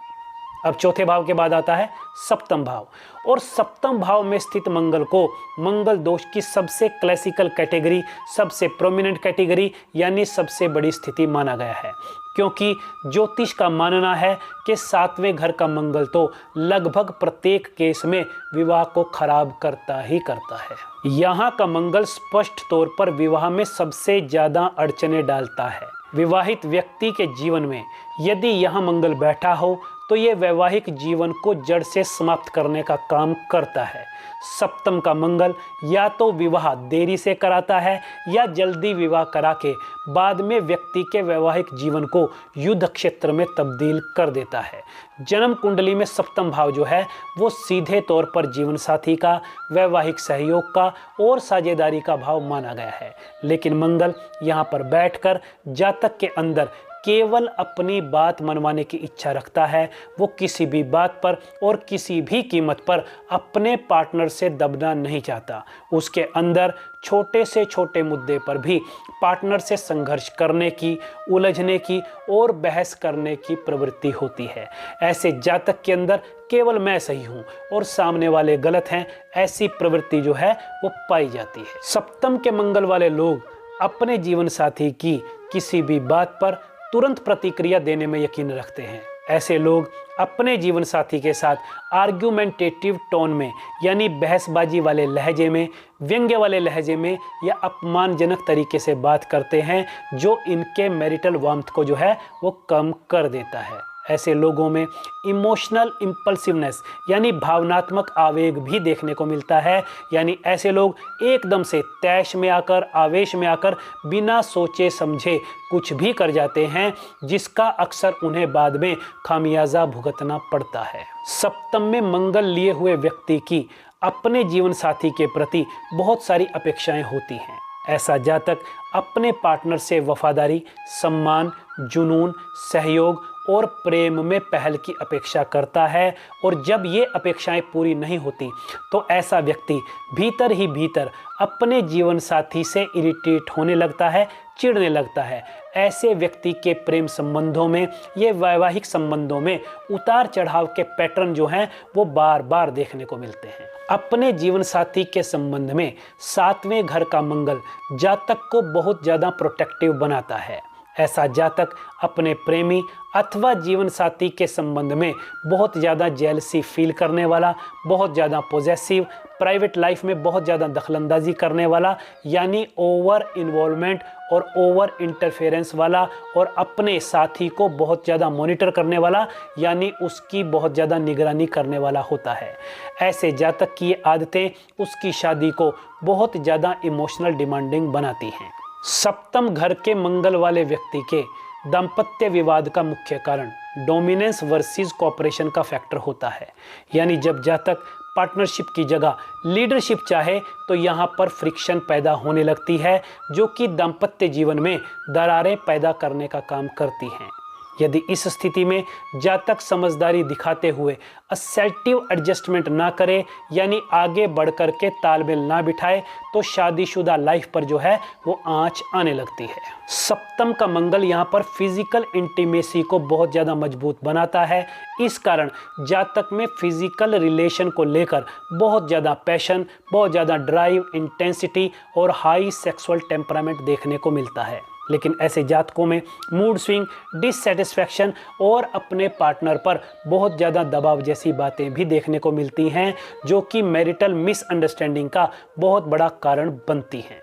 अब चौथे भाव के बाद आता है सप्तम भाव, और सप्तम भाव में स्थित मंगल को मंगल दोष की सबसे क्लासिकल कैटेगरी, सबसे प्रोमिनेंट कैटेगरी यानी सबसे बड़ी स्थिति माना गया है, क्योंकि ज्योतिष का मानना है कि 7वें घर का मंगल तो लगभग प्रत्येक केस में विवाह को खराब करता ही करता है। यहाँ का मंगल स्पष्ट तौर पर विवाह में सबसे ज्यादा अड़चने डालता है। विवाहित व्यक्ति के जीवन में यदि यहाँ मंगल बैठा हो तो ये वैवाहिक जीवन को जड़ से समाप्त करने का काम करता है। सप्तम का मंगल या तो विवाह देरी से कराता है या जल्दी विवाह करा के बाद में व्यक्ति के वैवाहिक जीवन को युद्ध क्षेत्र में तब्दील कर देता है। जन्म कुंडली में सप्तम भाव जो है वो सीधे तौर पर जीवन साथी का, वैवाहिक सहयोग का और साझेदारी का भाव माना गया है, लेकिन मंगल यहाँ पर बैठकर जातक के अंदर केवल अपनी बात मनवाने की इच्छा रखता है। वो किसी भी बात पर और किसी भी कीमत पर अपने पार्टनर से दबना नहीं चाहता। उसके अंदर छोटे से छोटे मुद्दे पर भी पार्टनर से संघर्ष करने की, उलझने की और बहस करने की प्रवृत्ति होती है। ऐसे जातक के अंदर केवल मैं सही हूँ और सामने वाले गलत हैं, ऐसी प्रवृत्ति जो है वो पाई जाती है। सप्तम के मंगल वाले लोग अपने जीवन साथी की किसी भी बात पर तुरंत प्रतिक्रिया देने में यकीन रखते हैं। ऐसे लोग अपने जीवन साथी के साथ आर्ग्यूमेंटेटिव टोन में यानी बहसबाजी वाले लहजे में, व्यंग्य वाले लहजे में या अपमानजनक तरीके से बात करते हैं, जो इनके मैरिटल वार्मथ को जो है वो कम कर देता है। ऐसे लोगों में इमोशनल इम्पल्सिवनेस यानी भावनात्मक आवेग भी देखने को मिलता है, यानी ऐसे लोग एकदम से तैश में आकर, आवेश में आकर बिना सोचे समझे कुछ भी कर जाते हैं, जिसका अक्सर उन्हें बाद में खामियाजा भुगतना पड़ता है। सप्तम में मंगल लिए हुए व्यक्ति की अपने जीवन साथी के प्रति बहुत सारी अपेक्षाएं होती हैं। ऐसा जातक अपने पार्टनर से वफादारी, सम्मान, जुनून, सहयोग और प्रेम में पहल की अपेक्षा करता है, और जब ये अपेक्षाएं पूरी नहीं होती तो ऐसा व्यक्ति भीतर ही भीतर अपने जीवन साथी से इरिटेट होने लगता है, चिढ़ने लगता है। ऐसे व्यक्ति के प्रेम संबंधों में, ये वैवाहिक संबंधों में उतार चढ़ाव के पैटर्न जो हैं वो बार बार देखने को मिलते हैं। अपने जीवन साथी के संबंध में 7वें घर का मंगल जातक को बहुत ज़्यादा प्रोटेक्टिव बनाता है। ऐसा जातक अपने प्रेमी अथवा जीवन साथी के संबंध में बहुत ज़्यादा जेलसी फील करने वाला, बहुत ज़्यादा पॉजेसिव, प्राइवेट लाइफ में बहुत ज़्यादा दखलंदाजी करने वाला यानी ओवर इन्वॉल्वमेंट और ओवर इंटरफेरेंस वाला, और अपने साथी को बहुत ज़्यादा मॉनिटर करने वाला यानी उसकी बहुत ज़्यादा निगरानी करने वाला होता है। ऐसे जातक की ये आदतें उसकी शादी को बहुत ज़्यादा इमोशनल डिमांडिंग बनाती हैं। सप्तम घर के मंगल वाले व्यक्ति के दाम्पत्य विवाद का मुख्य कारण डोमिनेंस वर्सेस कोऑपरेशन का फैक्टर होता है, यानी जब जातक पार्टनरशिप की जगह लीडरशिप चाहे तो यहाँ पर फ्रिक्शन पैदा होने लगती है, जो कि दाम्पत्य जीवन में दरारें पैदा करने का काम करती हैं। यदि इस स्थिति में जातक समझदारी दिखाते हुए असर्टिव एडजस्टमेंट ना करे, यानी आगे बढ़कर के तालमेल ना बिठाए, तो शादीशुदा लाइफ पर जो है वो आंच आने लगती है। सप्तम का मंगल यहाँ पर फिजिकल इंटीमेसी को बहुत ज़्यादा मजबूत बनाता है। इस कारण जातक में फिजिकल रिलेशन को लेकर बहुत ज़्यादा पैशन, बहुत ज़्यादा ड्राइव, इंटेंसिटी और हाई सेक्सुअल टेम्परामेंट देखने को मिलता है। लेकिन ऐसे जातकों में मूड स्विंग, डिससेटिस्फैक्शन और अपने पार्टनर पर बहुत ज़्यादा दबाव जैसी बातें भी देखने को मिलती हैं, जो कि मैरिटल मिसअंडरस्टैंडिंग का बहुत बड़ा कारण बनती हैं।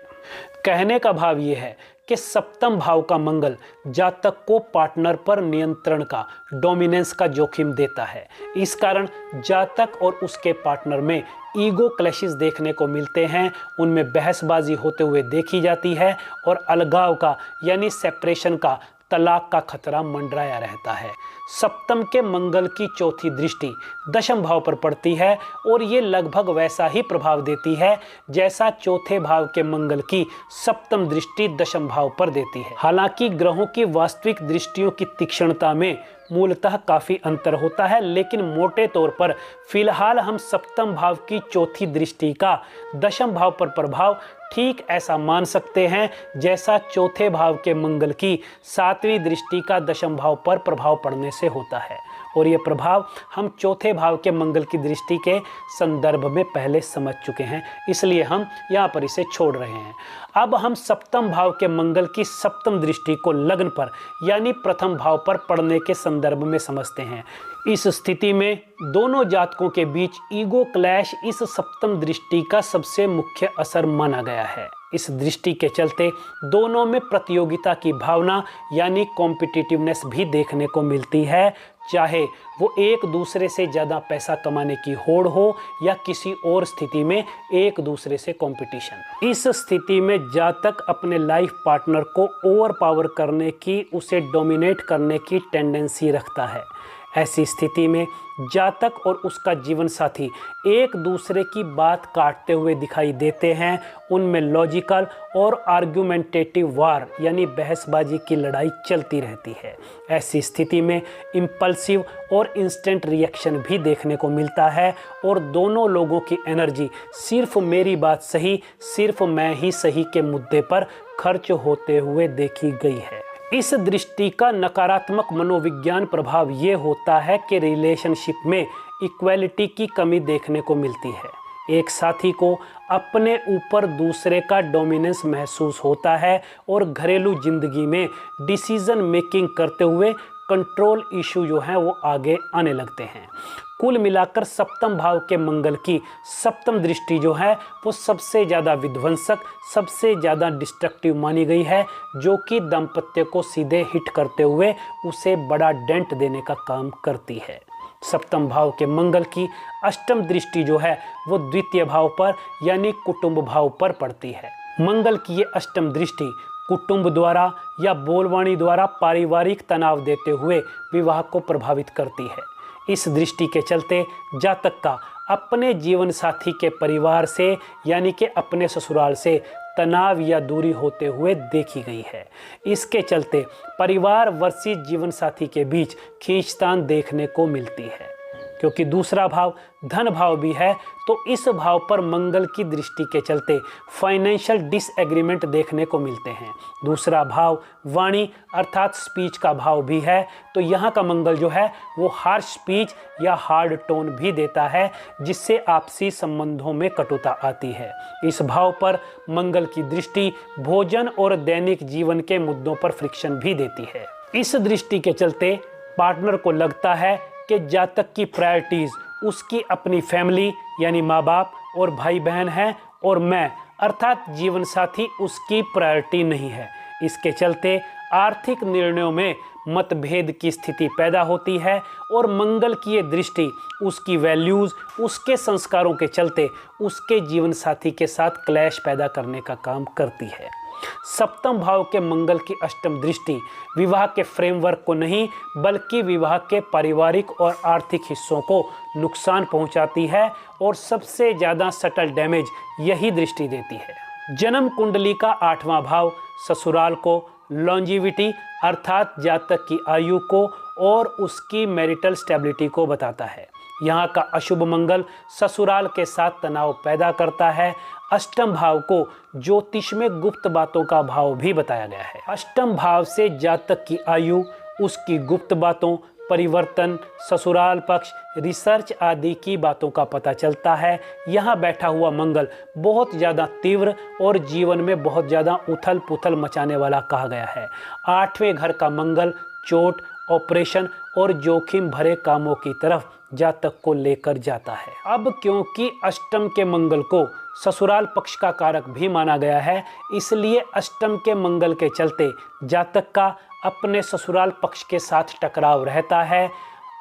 कहने का भाव ये है कि सप्तम भाव का मंगल जातक को पार्टनर पर नियंत्रण का, डोमिनेंस का जोखिम देता है। इस कारण जातक और उसके पार्टनर में ईगो क्लैशेस देखने को मिलते हैं, उनमें बहसबाजी होते हुए देखी जाती है और अलगाव का यानी सेपरेशन का, तलाक का खतरा मंडराया रहता है। सप्तम के मंगल की चौथी दृष्टि दशम भाव पर पड़ती है और ये लगभग वैसा ही प्रभाव देती है जैसा चौथे भाव के मंगल की सप्तम दृष्टि दशम भाव पर देती है। हालांकि ग्रहों की वास्तविक दृष्टियों की तीक्ष्णता में मूलतः काफी अंतर होता है, लेकिन मोटे तौर पर फिलहाल हम सप्तम भाव की चौथी दृष्टि का दशम भाव पर प्रभाव ठीक ऐसा मान सकते हैं जैसा चौथे भाव के मंगल की सातवीं दृष्टि का दशम भाव पर प्रभाव पड़ने से होता है। और ये प्रभाव हम चौथे भाव के मंगल की दृष्टि के संदर्भ में पहले समझ चुके हैं, इसलिए हम यहाँ पर इसे छोड़ रहे हैं। अब हम सप्तम भाव के मंगल की सप्तम दृष्टि को लग्न पर यानी प्रथम भाव पर पड़ने के संदर्भ में समझते हैं। इस स्थिति में दोनों जातकों के बीच ईगो क्लैश इस सप्तम दृष्टि का सबसे मुख्य असर माना गया है। इस दृष्टि के चलते दोनों में प्रतियोगिता की भावना यानी कॉम्पिटिटिवनेस भी देखने को मिलती है, चाहे वो एक दूसरे से ज़्यादा पैसा कमाने की होड़ हो या किसी और स्थिति में एक दूसरे से कंपटीशन। इस स्थिति में जातक अपने लाइफ पार्टनर को ओवर पावर करने की, उसे डोमिनेट करने की टेंडेंसी रखता है। ऐसी स्थिति में जातक और उसका जीवन साथी एक दूसरे की बात काटते हुए दिखाई देते हैं। उनमें लॉजिकल और आर्गुमेंटेटिव वार यानी बहसबाजी की लड़ाई चलती रहती है। ऐसी स्थिति में इम्पल्सिव और इंस्टेंट रिएक्शन भी देखने को मिलता है और दोनों लोगों की एनर्जी सिर्फ मेरी बात सही, सिर्फ मैं ही सही के मुद्दे पर खर्च होते हुए देखी गई है। इस दृष्टि का नकारात्मक मनोविज्ञान प्रभाव ये होता है कि रिलेशनशिप में इक्वालिटी की कमी देखने को मिलती है। एक साथी को अपने ऊपर दूसरे का डोमिनेंस महसूस होता है और घरेलू जिंदगी में डिसीजन मेकिंग करते हुए कंट्रोल इशू जो हैं वो आगे आने लगते हैं। कुल मिलाकर सप्तम भाव के मंगल की सप्तम दृष्टि जो है वो सबसे ज़्यादा विध्वंसक, सबसे ज़्यादा डिस्ट्रक्टिव मानी गई है, जो कि दाम्पत्य को सीधे हिट करते हुए उसे बड़ा डेंट देने का काम करती है। सप्तम भाव के मंगल की अष्टम दृष्टि जो है वो द्वितीय भाव पर यानी कुटुंब भाव पर पड़ती है। मंगल की ये अष्टम दृष्टि कुटुंब द्वारा या बोलवाणी द्वारा पारिवारिक तनाव देते हुए विवाह को प्रभावित करती है। इस दृष्टि के चलते जातक का अपने जीवन साथी के परिवार से यानी कि अपने ससुराल से तनाव या दूरी होते हुए देखी गई है। इसके चलते परिवार वर्सेस जीवन साथी के बीच खींचतान देखने को मिलती है। क्योंकि दूसरा भाव धन भाव भी है, तो इस भाव पर मंगल की दृष्टि के चलते फाइनेंशियल डिसएग्रीमेंट देखने को मिलते हैं। दूसरा भाव वाणी अर्थात स्पीच का भाव भी है, तो यहाँ का मंगल जो है वो हार्श स्पीच या हार्ड टोन भी देता है, जिससे आपसी संबंधों में कटुता आती है। इस भाव पर मंगल की दृष्टि भोजन और दैनिक जीवन के मुद्दों पर फ्रिक्शन भी देती है। इस दृष्टि के चलते पार्टनर को लगता है कि जातक की प्रायोरिटीज उसकी अपनी फैमिली यानी माँ बाप और भाई बहन है और मैं अर्थात जीवन साथी उसकी प्रायोरिटी नहीं है। इसके चलते आर्थिक निर्णयों में मतभेद की स्थिति पैदा होती है और मंगल की ये दृष्टि उसकी वैल्यूज़, उसके संस्कारों के चलते उसके जीवन साथी के साथ क्लैश पैदा करने का काम करती है। सप्तम भाव के मंगल की अष्टम दृष्टि विवाह के फ्रेमवर्क को नहीं बल्कि विवाह के पारिवारिक और आर्थिक हिस्सों को नुकसान पहुंचाती है और सबसे ज़्यादा सटल डैमेज यही दृष्टि देती है। जन्म कुंडली का 8वां भाव ससुराल को लॉन्जिविटी अर्थात जातक की आयु को और उसकी मैरिटल स्टेबिलिटी को बताता है। यहाँ का अशुभ मंगल ससुराल के साथ तनाव पैदा करता है। अष्टम भाव को ज्योतिष में गुप्त बातों का भाव भी बताया गया है। अष्टम भाव से जातक की आयु, उसकी गुप्त बातों, परिवर्तन, ससुराल पक्ष, रिसर्च आदि की बातों का पता चलता है। यहाँ बैठा हुआ मंगल बहुत ज़्यादा तीव्र और जीवन में बहुत ज़्यादा उथल पुथल मचाने वाला कहा गया है। 8वें घर का मंगल चोट, ऑपरेशन और जोखिम भरे कामों की तरफ जातक को लेकर जाता है। अब क्योंकि अष्टम के मंगल को ससुराल पक्ष का कारक भी माना गया है, इसलिए अष्टम के मंगल के चलते जातक का अपने ससुराल पक्ष के साथ टकराव रहता है।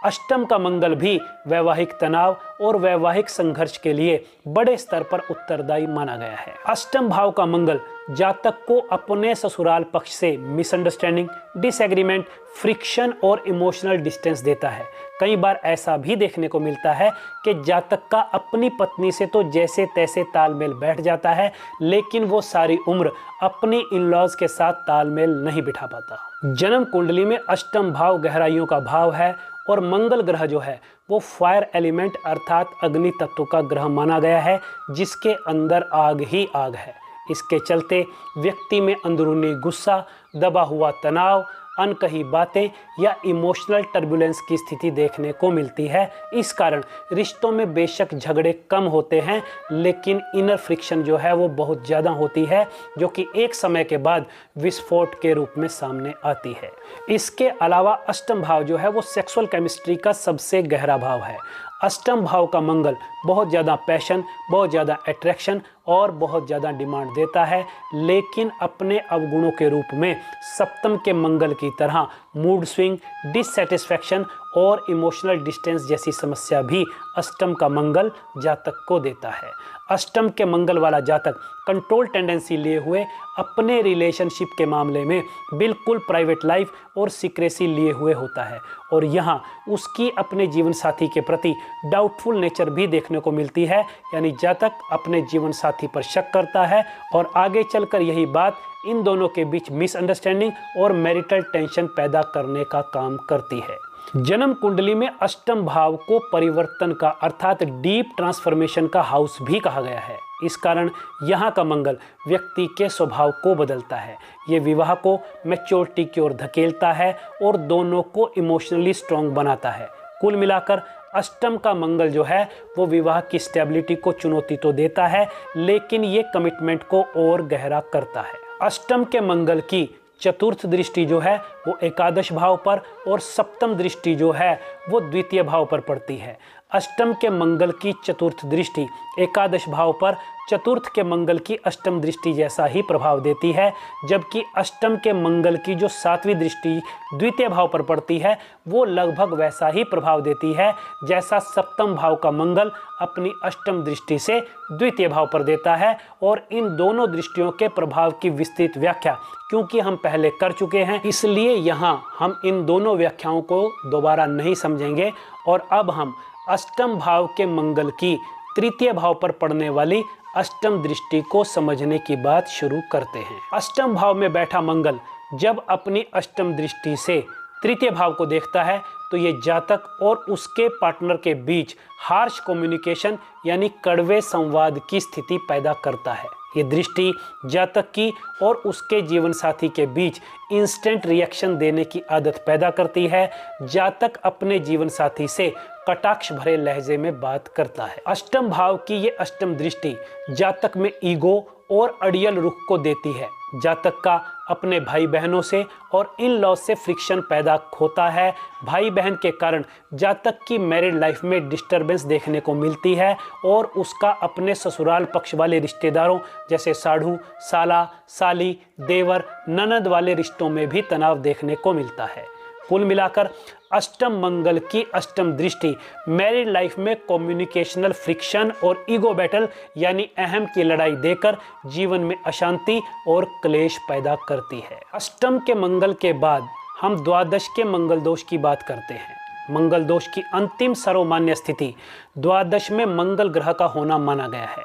अष्टम का मंगल भी वैवाहिक तनाव और वैवाहिक संघर्ष के लिए बड़े स्तर पर उत्तरदायी माना गया है। अष्टम भाव का मंगल जातक को अपने ससुराल पक्ष से मिसअंडरस्टैंडिंग, डिसएग्रीमेंट, फ्रिक्शन और इमोशनल डिस्टेंस देता है। कई बार ऐसा भी देखने को मिलता है कि जातक का अपनी पत्नी से तो जैसे तैसे तालमेल बैठ जाता है, लेकिन वो सारी उम्र अपनी इन-लॉज के साथ तालमेल नहीं बिठा पाता। जन्म कुंडली में अष्टम भाव गहराइयों का भाव है और मंगल ग्रह जो है वो फायर एलिमेंट अर्थात अग्नि तत्व का ग्रह माना गया है, जिसके अंदर आग ही आग है। इसके चलते व्यक्ति में अंदरूनी गुस्सा, दबा हुआ तनाव, अनकही बातें या इमोशनल टर्बुलेंस की स्थिति देखने को मिलती है। इस कारण रिश्तों में बेशक झगड़े कम होते हैं, लेकिन इनर फ्रिक्शन जो है वो बहुत ज़्यादा होती है, जो कि एक समय के बाद विस्फोट के रूप में सामने आती है। इसके अलावा अष्टम भाव जो है वो सेक्सुअल केमिस्ट्री का सबसे गहरा भाव है। अष्टम भाव का मंगल बहुत ज़्यादा पैशन, बहुत ज़्यादा अट्रैक्शन और बहुत ज़्यादा डिमांड देता है, लेकिन अपने अवगुणों के रूप में सप्तम के मंगल की तरह मूड स्विंग, डिससेटिस्फैक्शन और इमोशनल डिस्टेंस जैसी समस्या भी अष्टम का मंगल जातक को देता है। अष्टम के मंगल वाला जातक कंट्रोल टेंडेंसी लिए हुए अपने रिलेशनशिप के मामले में बिल्कुल प्राइवेट लाइफ और सीक्रेसी लिए हुए होता है, और यहाँ उसकी अपने जीवन साथी के प्रति डाउटफुल नेचर भी देखने को मिलती है। यानी जातक अपने जीवन साथी पर शक करता है और आगे चलकर यही बात इन दोनों के बीच मिसअंडरस्टैंडिंग और मैरिटल टेंशन पैदा करने का काम करती है। जन्म कुंडली में अष्टम भाव को परिवर्तन का अर्थात डीप ट्रांसफॉर्मेशन का हाउस भी कहा गया है। इस कारण यहाँ का मंगल व्यक्ति के स्वभाव को बदलता है। ये विवाह को मैच्योरिटी की ओर धकेलता है और दोनों को इमोशनली स्ट्रॉन्ग बनाता है। कुल मिलाकर अष्टम का मंगल जो है वो विवाह की स्टेबिलिटी को चुनौती तो देता है, लेकिन ये कमिटमेंट को और गहरा करता है। अष्टम के मंगल की चतुर्थ दृष्टि जो है वो एकादश भाव पर और सप्तम दृष्टि जो है वो द्वितीय भाव पर पड़ती है। अष्टम के मंगल की चतुर्थ दृष्टि एकादश भाव पर चतुर्थ के मंगल की अष्टम दृष्टि जैसा ही प्रभाव देती है, जबकि अष्टम के मंगल की जो सातवीं दृष्टि द्वितीय भाव पर पड़ती है वो लगभग वैसा ही प्रभाव देती है जैसा सप्तम भाव का मंगल अपनी अष्टम दृष्टि से द्वितीय भाव पर देता है। और इन दोनों दृष्टियों के प्रभाव की विस्तृत व्याख्या क्योंकि हम पहले कर चुके हैं, इसलिए यहाँ हम इन दोनों व्याख्याओं को दोबारा नहीं समझेंगे। और अब हम अष्टम भाव के मंगल की तृतीय भाव पर पड़ने वाली अष्टम दृष्टि को समझने की बात शुरू करते हैं। अष्टम भाव में बैठा मंगल जब अपनी अष्टम दृष्टि से तृतीय भाव को देखता है तो ये जातक और उसके पार्टनर के बीच हार्श कम्युनिकेशन यानी कड़वे संवाद की स्थिति पैदा करता है। ये दृष्टि जातक की और उसके जीवन साथी के बीच इंस्टेंट रिएक्शन देने की आदत पैदा करती है। जातक अपने जीवन साथी से कटाक्ष भरे लहजे में बात करता है। अष्टम भाव की ये अष्टम दृष्टि जातक में ईगो और अड़ियल रुख को देती है। जातक का अपने भाई बहनों से और इन लॉज से फ्रिक्शन पैदा होता है। भाई बहन के कारण जातक की मैरिड लाइफ में डिस्टरबेंस देखने को मिलती है और उसका अपने ससुराल पक्ष वाले रिश्तेदारों जैसे साढ़ू, साला, साली, देवर, ननद वाले रिश्तों में भी तनाव देखने को मिलता है। कुल मिलाकर अष्टम मंगल की अष्टम दृष्टि मैरिड लाइफ में कम्युनिकेशनल फ्रिक्शन और ईगो बैटल यानी अहम की लड़ाई देकर जीवन में अशांति और क्लेश पैदा करती है। अष्टम के मंगल के बाद हम द्वादश के मंगल दोष की बात करते हैं। मंगल दोष की अंतिम सर्वमान्य स्थिति द्वादश में मंगल ग्रह का होना माना गया है।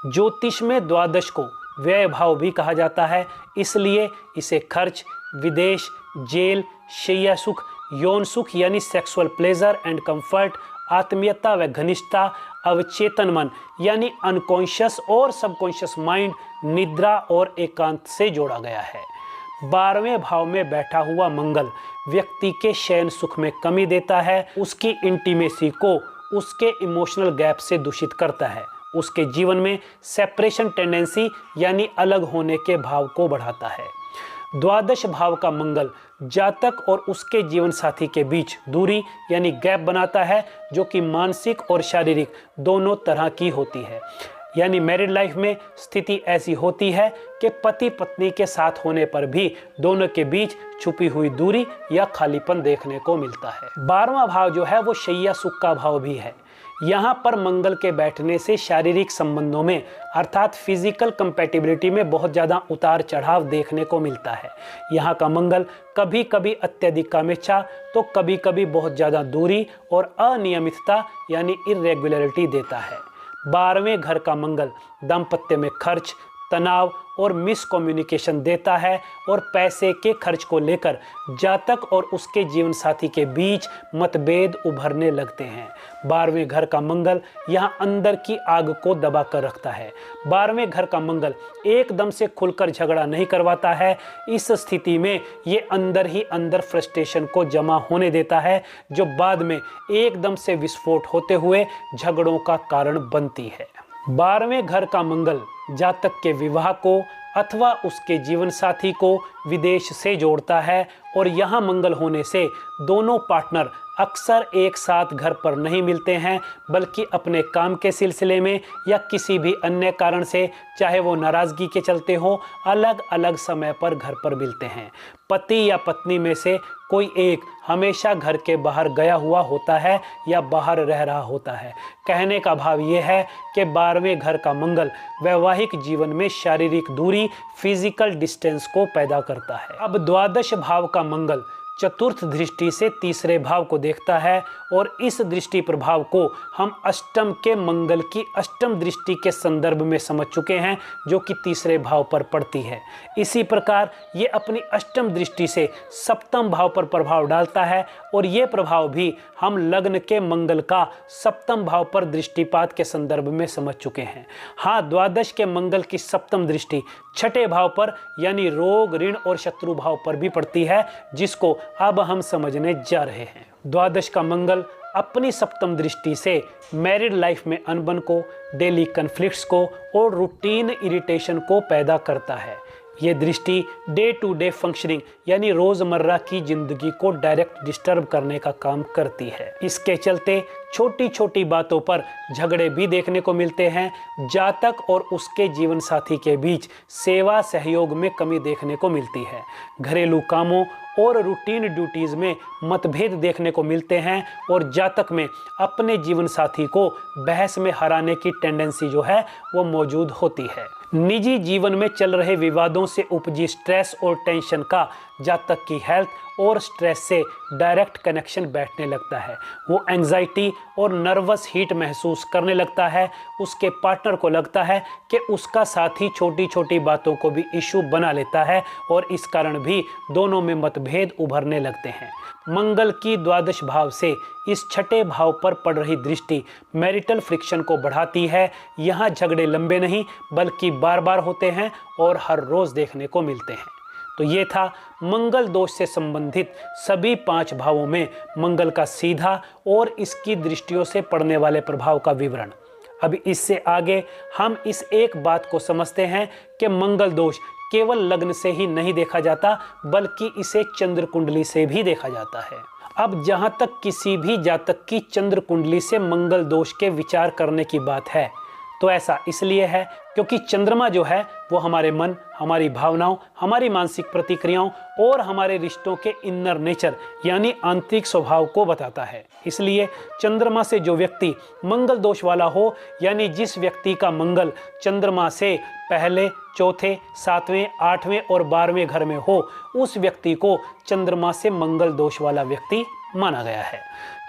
ज्योतिष में द्वादश को व्यय भाव भी कहा जाता है, इसलिए इसे खर्च, विदेश, जेल, शैया सुख, यौन सुख यानी सेक्सुअल प्लेजर एंड कंफर्ट, आत्मीयता व घनिष्ठता, अवचेतन मन यानी अनकॉन्शियस और सबकॉन्शियस माइंड, निद्रा और एकांत से जोड़ा गया है। 12वें भाव में बैठा हुआ मंगल व्यक्ति के शयन सुख में कमी देता है, उसकी इंटीमेसी को उसके इमोशनल गैप से दूषित करता है, उसके जीवन में सेपरेशन टेंडेंसी यानी अलग होने के भाव को बढ़ाता है। 12 भाव का मंगल जातक और उसके जीवन साथी के बीच दूरी यानी गैप बनाता है, जो कि मानसिक और शारीरिक दोनों तरह की होती है। यानी मैरिड लाइफ में स्थिति ऐसी होती है कि पति पत्नी के साथ होने पर भी दोनों के बीच छुपी हुई दूरी या खालीपन देखने को मिलता है। 12वां भाव जो है वो शैया सुख का भाव भी है। यहाँ पर मंगल के बैठने से शारीरिक संबंधों में अर्थात फिजिकल कंपैटिबिलिटी में बहुत ज़्यादा उतार चढ़ाव देखने को मिलता है। यहाँ का मंगल कभी कभी अत्यधिक कामेच्छा तो कभी कभी बहुत ज़्यादा दूरी और अनियमितता यानी इरेगुलरिटी देता है। 12वें घर का मंगल दाम्पत्य में खर्च, तनाव और मिसकम्युनिकेशन देता है और पैसे के खर्च को लेकर जातक और उसके जीवन साथी के बीच मतभेद उभरने लगते हैं। 12वें घर का मंगल यहाँ अंदर की आग को दबा कर रखता है। 12वें घर का मंगल एकदम से खुलकर झगड़ा नहीं करवाता है। इस स्थिति में ये अंदर ही अंदर फ्रस्ट्रेशन को जमा होने देता है, जो बाद में एकदम से विस्फोट होते हुए झगड़ों का कारण बनती है। 12वें घर का मंगल जातक के विवाह को अथवा उसके जीवन साथी को विदेश से जोड़ता है और यहाँ मंगल होने से दोनों पार्टनर अक्सर एक साथ घर पर नहीं मिलते हैं, बल्कि अपने काम के सिलसिले में या किसी भी अन्य कारण से, चाहे वो नाराज़गी के चलते हो, अलग अलग समय पर घर पर मिलते हैं। पति या पत्नी में से कोई एक हमेशा घर के बाहर गया हुआ होता है या बाहर रह रहा होता है। कहने का भाव ये है कि 12वें घर का मंगल वैवाहिक जीवन में शारीरिक दूरी, फिजिकल डिस्टेंस को पैदा करता है। अब 12 भाव का मंगल चतुर्थ दृष्टि से तीसरे भाव को देखता है और इस दृष्टि प्रभाव को हम अष्टम के मंगल की अष्टम दृष्टि के संदर्भ में समझ चुके हैं, जो कि तीसरे भाव पर पड़ती है। इसी प्रकार ये अपनी अष्टम दृष्टि से सप्तम भाव पर प्रभाव डालता है और ये प्रभाव भी हम लग्न के मंगल का सप्तम भाव पर दृष्टिपात के संदर्भ में समझ चुके हैं। हाँ, 12 के मंगल की सप्तम दृष्टि छठे भाव पर यानी रोग, ऋण और शत्रु भाव पर भी पड़ती है, जिसको अब हम समझने जा रहे हैं। 12 का मंगल अपनी सप्तम दृष्टि से मैरिड लाइफ में अनबन को, डेली कन्फ्लिक्ट्स को और रूटीन इरिटेशन को पैदा करता है। ये दृष्टि डे टू डे फंक्शनिंग यानी रोज़मर्रा की जिंदगी को डायरेक्ट डिस्टर्ब करने का काम करती है। इसके चलते छोटी छोटी बातों पर झगड़े भी देखने को मिलते हैं। जातक और उसके जीवन साथी के बीच सेवा सहयोग में कमी देखने को मिलती है। घरेलू कामों और रूटीन ड्यूटीज में मतभेद देखने को मिलते हैं और जातक में अपने जीवन साथी को बहस में हराने की टेंडेंसी जो है वो मौजूद होती है। निजी जीवन में चल रहे विवादों से उपजी स्ट्रेस और टेंशन का जातक की हेल्थ और स्ट्रेस से डायरेक्ट कनेक्शन बैठने लगता है। वो एंजाइटी और नर्वस हीट महसूस करने लगता है। उसके पार्टनर को लगता है कि उसका साथी छोटी छोटी बातों को भी इशू बना लेता है और इस कारण भी दोनों में मतभेद उभरने लगते हैं। मंगल की 12 भाव से इस छठे भाव पर पड़ रही दृष्टि मैरिटल फ्रिक्शन को बढ़ाती है। यहाँ झगड़े लंबे नहीं बल्कि बार बार होते हैं और हर रोज देखने को मिलते हैं। तो ये था मंगल दोष से संबंधित सभी 5 भावों में मंगल का सीधा और इसकी दृष्टियों से पड़ने वाले प्रभाव का विवरण। अब इससे आगे हम इस एक बात को समझते हैं कि मंगल दोष केवल लग्न से ही नहीं देखा जाता, बल्कि इसे चंद्र कुंडली से भी देखा जाता है। अब जहां तक किसी भी जातक की चंद्र कुंडली से मंगल दोष के विचार करने की बात है, तो ऐसा इसलिए है क्योंकि चंद्रमा जो है वो हमारे मन, हमारी भावनाओं, हमारी मानसिक प्रतिक्रियाओं और हमारे रिश्तों के इनर नेचर यानी आंतरिक स्वभाव को बताता है। इसलिए चंद्रमा से जो व्यक्ति मंगल दोष वाला हो, यानी जिस व्यक्ति का मंगल चंद्रमा से पहले, चौथे, 7वें, 8वें और 12वें घर में हो, उस व्यक्ति को चंद्रमा से मंगल दोष वाला व्यक्ति माना गया है।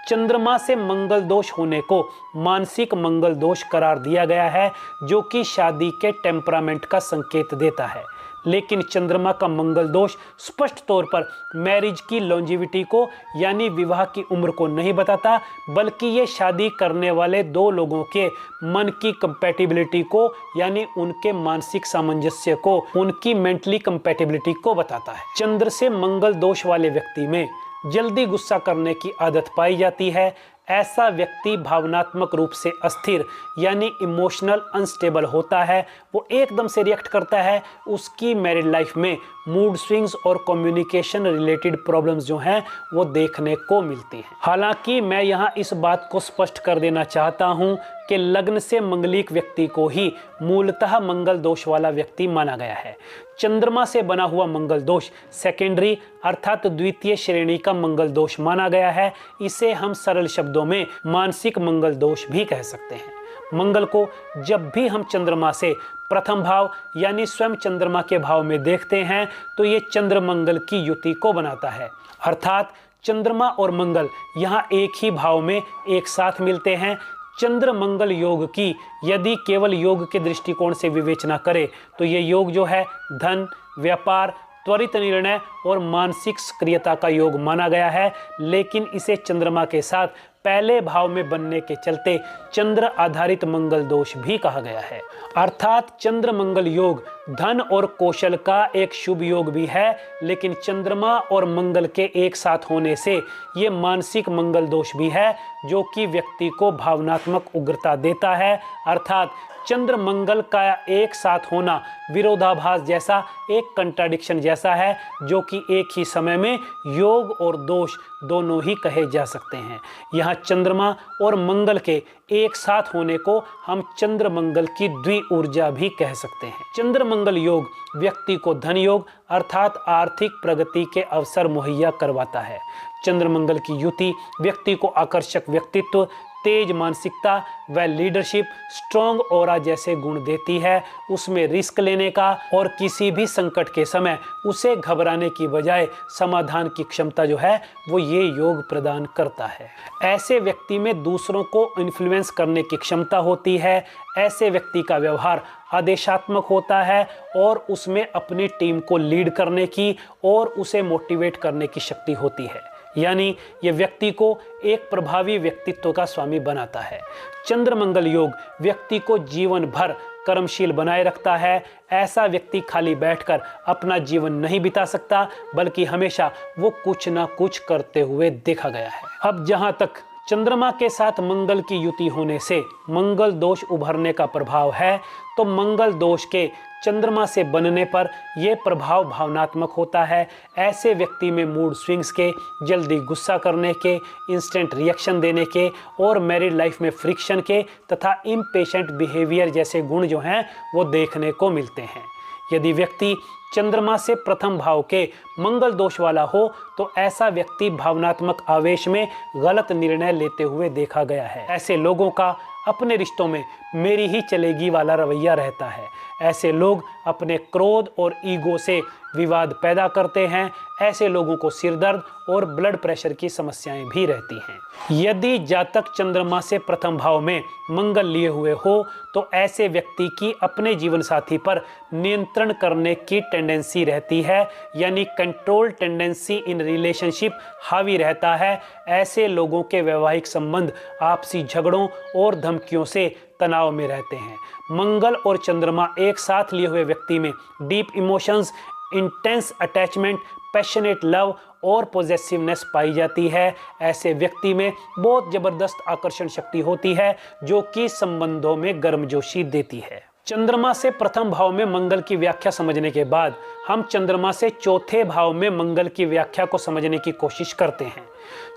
चंद्रमा से मंगल दोष होने को मानसिक मंगल दोष करार दिया गया है, जो कि शादी के टेम्परामेंट का संकेत देता है। लेकिन चंद्रमा का मंगल दोष स्पष्ट तौर पर मैरिज की लॉन्जिविटी को यानी विवाह की उम्र को नहीं बताता, बल्कि ये शादी करने वाले दो लोगों के मन की कंपैटिबिलिटी को यानी उनके मानसिक सामंजस्य को, उनकी मेंटली कंपैटिबिलिटी को बताता है। चंद्र से मंगल दोष वाले व्यक्ति में जल्दी गुस्सा करने की आदत पाई जाती है। ऐसा व्यक्ति भावनात्मक रूप से अस्थिर यानी इमोशनल अनस्टेबल होता है। वो एकदम से रिएक्ट करता है। उसकी मैरिड लाइफ में मूड स्विंग्स और कम्युनिकेशन रिलेटेड प्रॉब्लम्स जो हैं वो देखने को मिलती हैं। हालांकि मैं यहाँ इस बात को स्पष्ट कर देना चाहता हूँ कि लग्न से मंगलिक व्यक्ति को ही मूलतः मंगल दोष वाला व्यक्ति माना गया है। चंद्रमा से बना हुआ मंगल दोष सेकेंडरी अर्थात द्वितीय श्रेणी का मंगल दोष माना गया है। इसे हम सरल शब्दों में मानसिक मंगल दोष भी कह सकते हैं। मंगल को जब भी हम चंद्रमा से प्रथम भाव यानी स्वयं चंद्रमा के भाव में देखते हैं तो ये चंद्र मंगल की युति को बनाता है, अर्थात चंद्रमा और मंगल यहाँ एक ही भाव में एक साथ मिलते हैं। चंद्र मंगल योग की यदि केवल योग के दृष्टिकोण से विवेचना करें तो ये योग जो है धन, व्यापार, त्वरित निर्णय और मानसिक सक्रियता का योग माना गया है, लेकिन इसे चंद्रमा के साथ पहले भाव में बनने के चलते चंद्र आधारित मंगल दोष भी कहा गया है। अर्थात चंद्र मंगल योग धन और कौशल का एक शुभ योग भी है, लेकिन चंद्रमा और मंगल के एक साथ होने से ये मानसिक मंगल दोष भी है जो कि व्यक्ति को भावनात्मक उग्रता देता है। अर्थात चंद्र मंगल का एक साथ होना विरोधाभास जैसा, एक कंट्राडिक्शन जैसा है जो कि एक ही समय में योग और दोष दोनों ही कहे जा सकते हैं। यहाँ चंद्रमा और मंगल के एक साथ होने को हम चंद्र मंगल की द्वि ऊर्जा भी कह सकते हैं। चंद्र मंगल योग व्यक्ति को धन योग अर्थात आर्थिक प्रगति के अवसर मुहैया करवाता है। चंद्र मंगल की युति व्यक्ति को आकर्षक व्यक्तित्व, तेज मानसिकता व लीडरशिप, स्ट्रॉन्ग ऑरा जैसे गुण देती है। उसमें रिस्क लेने का और किसी भी संकट के समय उसे घबराने की बजाय समाधान की क्षमता जो है वो ये योग प्रदान करता है। ऐसे व्यक्ति में दूसरों को इन्फ्लुएंस करने की क्षमता होती है। ऐसे व्यक्ति का व्यवहार आदेशात्मक होता है और उसमें अपनी टीम को लीड करने की और उसे मोटिवेट करने की शक्ति होती है, यानी ये व्यक्ति को एक प्रभावी व्यक्तित्व का स्वामी बनाता है। चंद्र मंगल योग व्यक्ति को जीवन भर कर्मशील बनाए रखता है। ऐसा व्यक्ति खाली बैठकर अपना जीवन नहीं बिता सकता, बल्कि हमेशा वो कुछ ना कुछ करते हुए देखा गया है। अब जहां तक चंद्रमा के साथ मंगल की युति होने से मंगल दोष उभरने का प्रभाव है, तो मंगल दोष के चंद्रमा से बनने पर यह प्रभाव भावनात्मक होता है। ऐसे व्यक्ति में मूड स्विंग्स के, जल्दी गुस्सा करने के, इंस्टेंट रिएक्शन देने के और मैरिड लाइफ में फ्रिक्शन के तथा इम्पेशेंट बिहेवियर जैसे गुण जो हैं वो देखने को मिलते हैं। यदि व्यक्ति चंद्रमा से प्रथम भाव के मंगल दोष वाला हो तो ऐसा व्यक्ति भावनात्मक आवेश में गलत निर्णय लेते हुए देखा गया है। ऐसे लोगों का अपने रिश्तों में मेरी ही चलेगी वाला रवैया रहता है। ऐसे लोग अपने क्रोध और ईगो से विवाद पैदा करते हैं। ऐसे लोगों को सिरदर्द और ब्लड प्रेशर की समस्याएं भी रहती हैं। यदि जातक चंद्रमा से प्रथम भाव में मंगल लिए हुए हो तो ऐसे व्यक्ति की अपने जीवन साथी पर नियंत्रण करने की टेंडेंसी रहती है, यानी कंट्रोल टेंडेंसी इन रिलेशनशिप हावी रहता है। ऐसे लोगों के वैवाहिक संबंध आपसी झगड़ों और धमकियों से तनाव में रहते हैं। मंगल और चंद्रमा एक साथ लिए हुए व्यक्ति में deep emotions, intense attachment, passionate love और पॉजेसिवनेस पाई जाती है। ऐसे व्यक्ति में बहुत जबरदस्त आकर्षण शक्ति होती है जो कि संबंधों में गर्मजोशी देती है। चंद्रमा से प्रथम भाव में मंगल की व्याख्या समझने के बाद हम चंद्रमा से चौथे भाव में मंगल की व्याख्या को समझने की कोशिश करते हैं।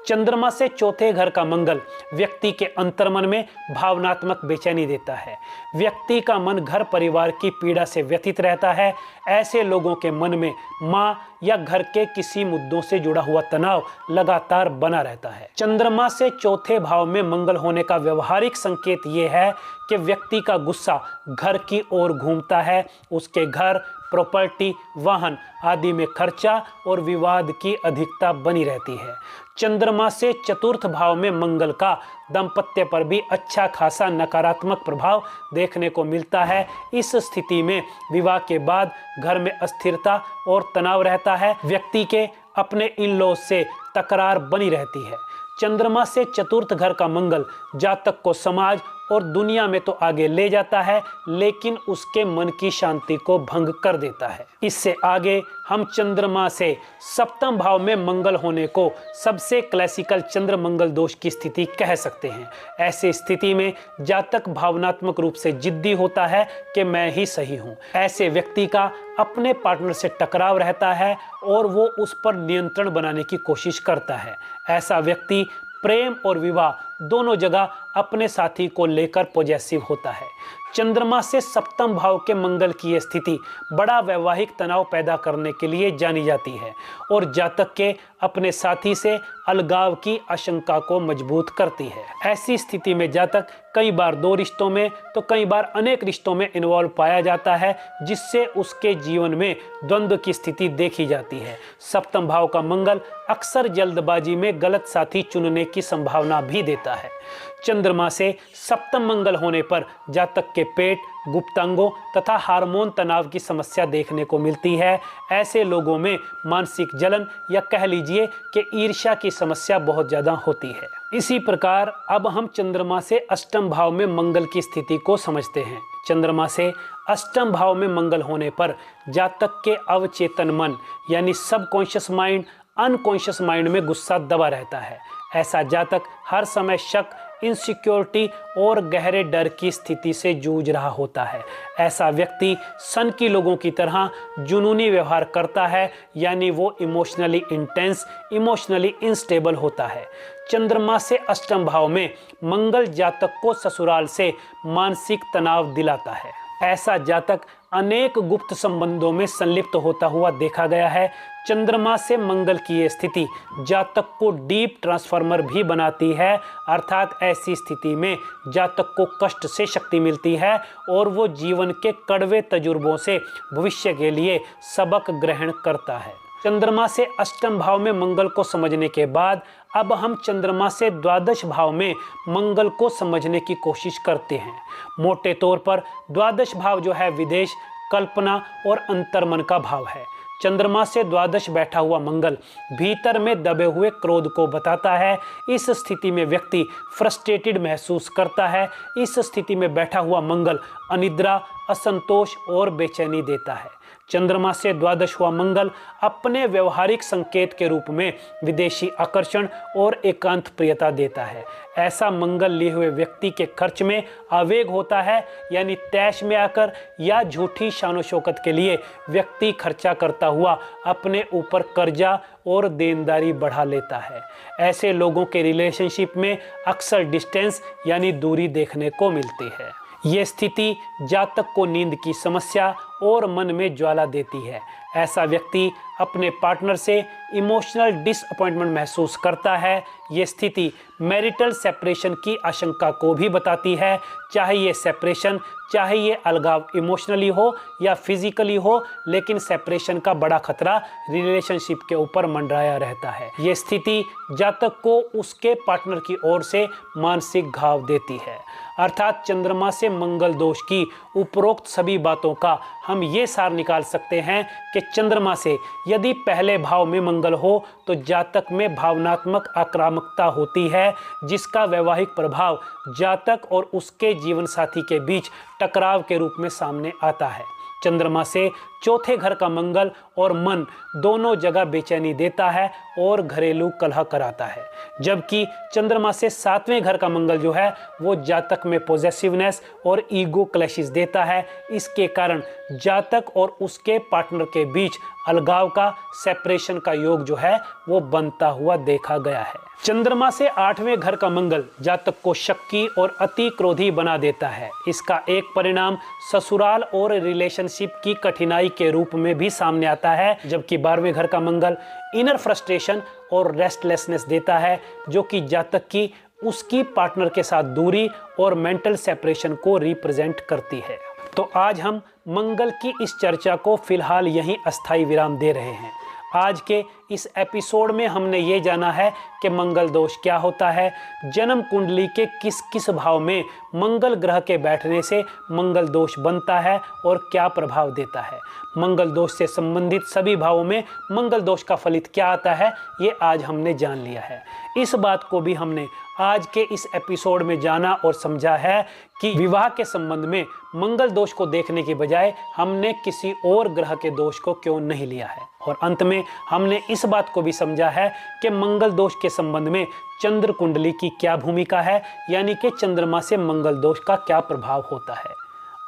चंद्रमा से चौथे घर का मंगल व्यक्ति के अंतर्मन में भावनात्मक बेचैनी देता है। व्यक्ति का मन घर परिवार की पीड़ा से व्यथित रहता है। ऐसे लोगों के मन में माँ या घर के किसी मुद्दों से जुड़ा हुआ तनाव लगातार बना रहता है। चंद्रमा से चौथे भाव में मंगल होने का व्यवहारिक संकेत ये है कि व्यक्ति का गुस्सा घर की ओर घूमता है, उसके घर, प्रॉपर्टी, वाहन आदि में खर्चा और विवाद की अधिकता बनी रहती है। चंद्रमा से चतुर्थ भाव में मंगल का दांपत्य पर भी अच्छा खासा नकारात्मक प्रभाव देखने को मिलता है। इस स्थिति में विवाह के बाद घर में अस्थिरता और तनाव रहता है। व्यक्ति के अपने इन लॉज से तकरार बनी रहती है। चंद्रमा से चतुर्थ घर का मंगल जातक को समाज और दुनिया में तो आगे ले जाता है, लेकिन उसके मन की शांति को भंग कर देता है। इससे आगे हम चंद्रमा से सप्तम भाव में मंगल होने को सबसे क्लासिकल चंद्र मंगल दोष की स्थिति कह सकते हैं। ऐसी स्थिति में जातक भावनात्मक रूप से जिद्दी होता है कि मैं ही सही हूँ। ऐसे व्यक्ति का अपने पार्टनर से टकराव रहता है और वो उस पर नियंत्रण बनाने की कोशिश करता है। ऐसा व्यक्ति प्रेम और विवाह दोनों जगह अपने साथी को लेकर पॉजिटिव होता है। चंद्रमा से सप्तम भाव के मंगल की यह स्थिति बड़ा वैवाहिक तनाव पैदा करने के लिए जानी जाती है और जातक के अपने साथी से अलगाव की आशंका को मजबूत करती है। ऐसी स्थिति में जातक कई बार 2 रिश्तों में तो कई बार अनेक रिश्तों में इन्वॉल्व पाया जाता है, जिससे उसके जीवन में द्वंद्व की स्थिति देखी जाती है। सप्तम भाव का मंगल अक्सर जल्दबाजी में गलत साथी चुनने की संभावना भी देता है। चंद्रमा से सप्तम मंगल होने पर जातक के पेट, गुप्तांगों तथा हार्मोन तनाव की समस्या देखने को मिलती है। ऐसे लोगों में मानसिक जलन या कह लीजिए कि ईर्ष्या की समस्या बहुत ज़्यादा होती है। इसी प्रकार अब हम चंद्रमा से अष्टम भाव में मंगल की स्थिति को समझते हैं। चंद्रमा से अष्टम भाव में मंगल होने पर जातक के अवचेतन मन यानी सबकॉन्शियस माइंड, अनकॉन्शियस माइंड में गुस्सा दबा रहता है। ऐसा जातक हर समय शक, इनसिक्योरिटी और गहरे डर की स्थिति से जूझ रहा होता है। ऐसा व्यक्ति सन की लोगों की तरह जुनूनी व्यवहार करता है, यानी वो इमोशनली इंटेंस, इमोशनली इनस्टेबल होता है। चंद्रमा से अष्टम भाव में मंगल जातक को ससुराल से मानसिक तनाव दिलाता है। ऐसा जातक अनेक गुप्त संबंधों में संलिप्त होता हुआ देखा गया है। चंद्रमा से मंगल की ये स्थिति जातक को डीप ट्रांसफार्मर भी बनाती है, अर्थात ऐसी स्थिति में जातक को कष्ट से शक्ति मिलती है और वो जीवन के कड़वे तजुर्बों से भविष्य के लिए सबक ग्रहण करता है। चंद्रमा से अष्टम भाव में मंगल को समझने के बाद अब हम चंद्रमा से द्वादश भाव में मंगल को समझने की कोशिश करते हैं। मोटे तौर पर द्वादश भाव जो है विदेश, कल्पना और अंतर्मन का भाव है। चंद्रमा से द्वादश बैठा हुआ मंगल भीतर में दबे हुए क्रोध को बताता है। इस स्थिति में व्यक्ति फ्रस्ट्रेटेड महसूस करता है। इस स्थिति में बैठा हुआ मंगल अनिद्रा, असंतोष और बेचैनी देता है। चंद्रमा से द्वादश हुआ मंगल अपने व्यवहारिक संकेत के रूप में विदेशी आकर्षण और एकांत प्रियता देता है। ऐसा मंगल लिए हुए व्यक्ति के खर्च में आवेग होता है, यानी तैश में आकर या झूठी शानो शौकत के लिए व्यक्ति खर्चा करता हुआ अपने ऊपर कर्जा और देनदारी बढ़ा लेता है। ऐसे लोगों के रिलेशनशिप में अक्सर डिस्टेंस यानी दूरी देखने को मिलती है। ये स्थिति जातक को नींद की समस्या और मन में ज्वाला देती है। ऐसा व्यक्ति अपने पार्टनर से इमोशनल डिसअपॉइंटमेंट महसूस करता है। ये स्थिति मैरिटल सेपरेशन की आशंका को भी बताती है। चाहे ये सेपरेशन, चाहे ये अलगाव इमोशनली हो या फिजिकली हो, लेकिन सेपरेशन का बड़ा खतरा रिलेशनशिप के ऊपर मंडराया रहता है। ये स्थिति जातक को उसके पार्टनर की ओर से मानसिक घाव देती है। अर्थात चंद्रमा से मंगल दोष की उपरोक्त सभी बातों का हम ये सार निकाल सकते हैं कि चंद्रमा से यदि पहले भाव में मंगल हो तो जातक में भावनात्मक आक्रामकता होती है, जिसका वैवाहिक प्रभाव जातक और उसके जीवन साथी के बीच टकराव के रूप में सामने आता है। चंद्रमा से चौथे घर का मंगल और मन दोनों जगह बेचैनी देता है और घरेलू कलह कराता है, जबकि चंद्रमा से सातवें घर का मंगल जो है वो जातक में पॉजेसिवनेस और ईगो क्लैशेस देता है। इसके कारण जातक और उसके पार्टनर के बीच अलगाव का, सेपरेशन का योग जो है वो बनता हुआ देखा गया है। चंद्रमा से आठवें घर का मंगल जातक को शक्की और अति क्रोधी बना देता है। इसका एक परिणाम ससुराल और रिलेशनशिप की कठिनाई के रूप में भी सामने आता है, जबकि 12वें घर का मंगल इनर फ्रस्ट्रेशन और रेस्टलेसनेस देता है, जो कि जातक की उसकी पार्टनर के साथ दूरी और मेंटल सेपरेशन को रिप्रेजेंट करती है। तो आज हम मंगल की इस चर्चा को फिलहाल यहीं अस्थायी विराम दे रहे हैं। आज के इस एपिसोड में हमने ये जाना है कि मंगल दोष क्या होता है, जन्म कुंडली के किस किस भाव में मंगल ग्रह के बैठने से मंगल दोष बनता है और क्या प्रभाव देता है, मंगल दोष से संबंधित सभी भावों में मंगल दोष का फलित क्या आता है, ये आज हमने जान लिया है। इस बात को भी हमने आज के इस एपिसोड में जाना और समझा है कि विवाह के संबंध में मंगल दोष को देखने की बजाय हमने किसी और ग्रह के दोष को क्यों नहीं लिया है। और अंत में हमने इस बात को भी समझा है कि मंगल दोष के संबंध में चंद्र कुंडली की क्या भूमिका है, यानी कि चंद्रमा से मंगल दोष का क्या प्रभाव होता है।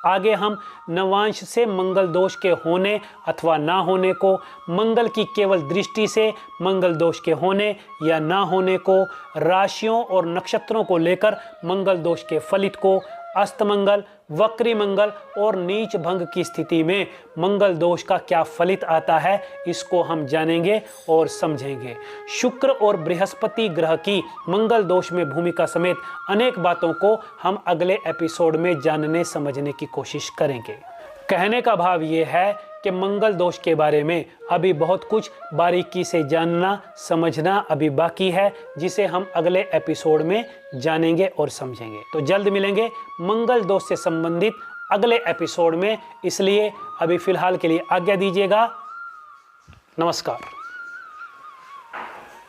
आगे हम नवांश से मंगल दोष के होने अथवा ना होने को, मंगल की केवल दृष्टि से मंगल दोष के होने या ना होने को, राशियों और नक्षत्रों को लेकर मंगल दोष के फलित को, अस्तमंगल, वक्री मंगल और नीच भंग की स्थिति में मंगल दोष का क्या फलित आता है, इसको हम जानेंगे और समझेंगे। शुक्र और बृहस्पति ग्रह की मंगल दोष में भूमिका समेत अनेक बातों को हम अगले एपिसोड में जानने समझने की कोशिश करेंगे। कहने का भाव ये है कि मंगल दोष के बारे में अभी बहुत कुछ बारीकी से जानना समझना अभी बाकी है, जिसे हम अगले एपिसोड में जानेंगे और समझेंगे। तो जल्द मिलेंगे मंगल दोष से संबंधित अगले एपिसोड में, इसलिए अभी फिलहाल के लिए आज्ञा दीजिएगा। नमस्कार।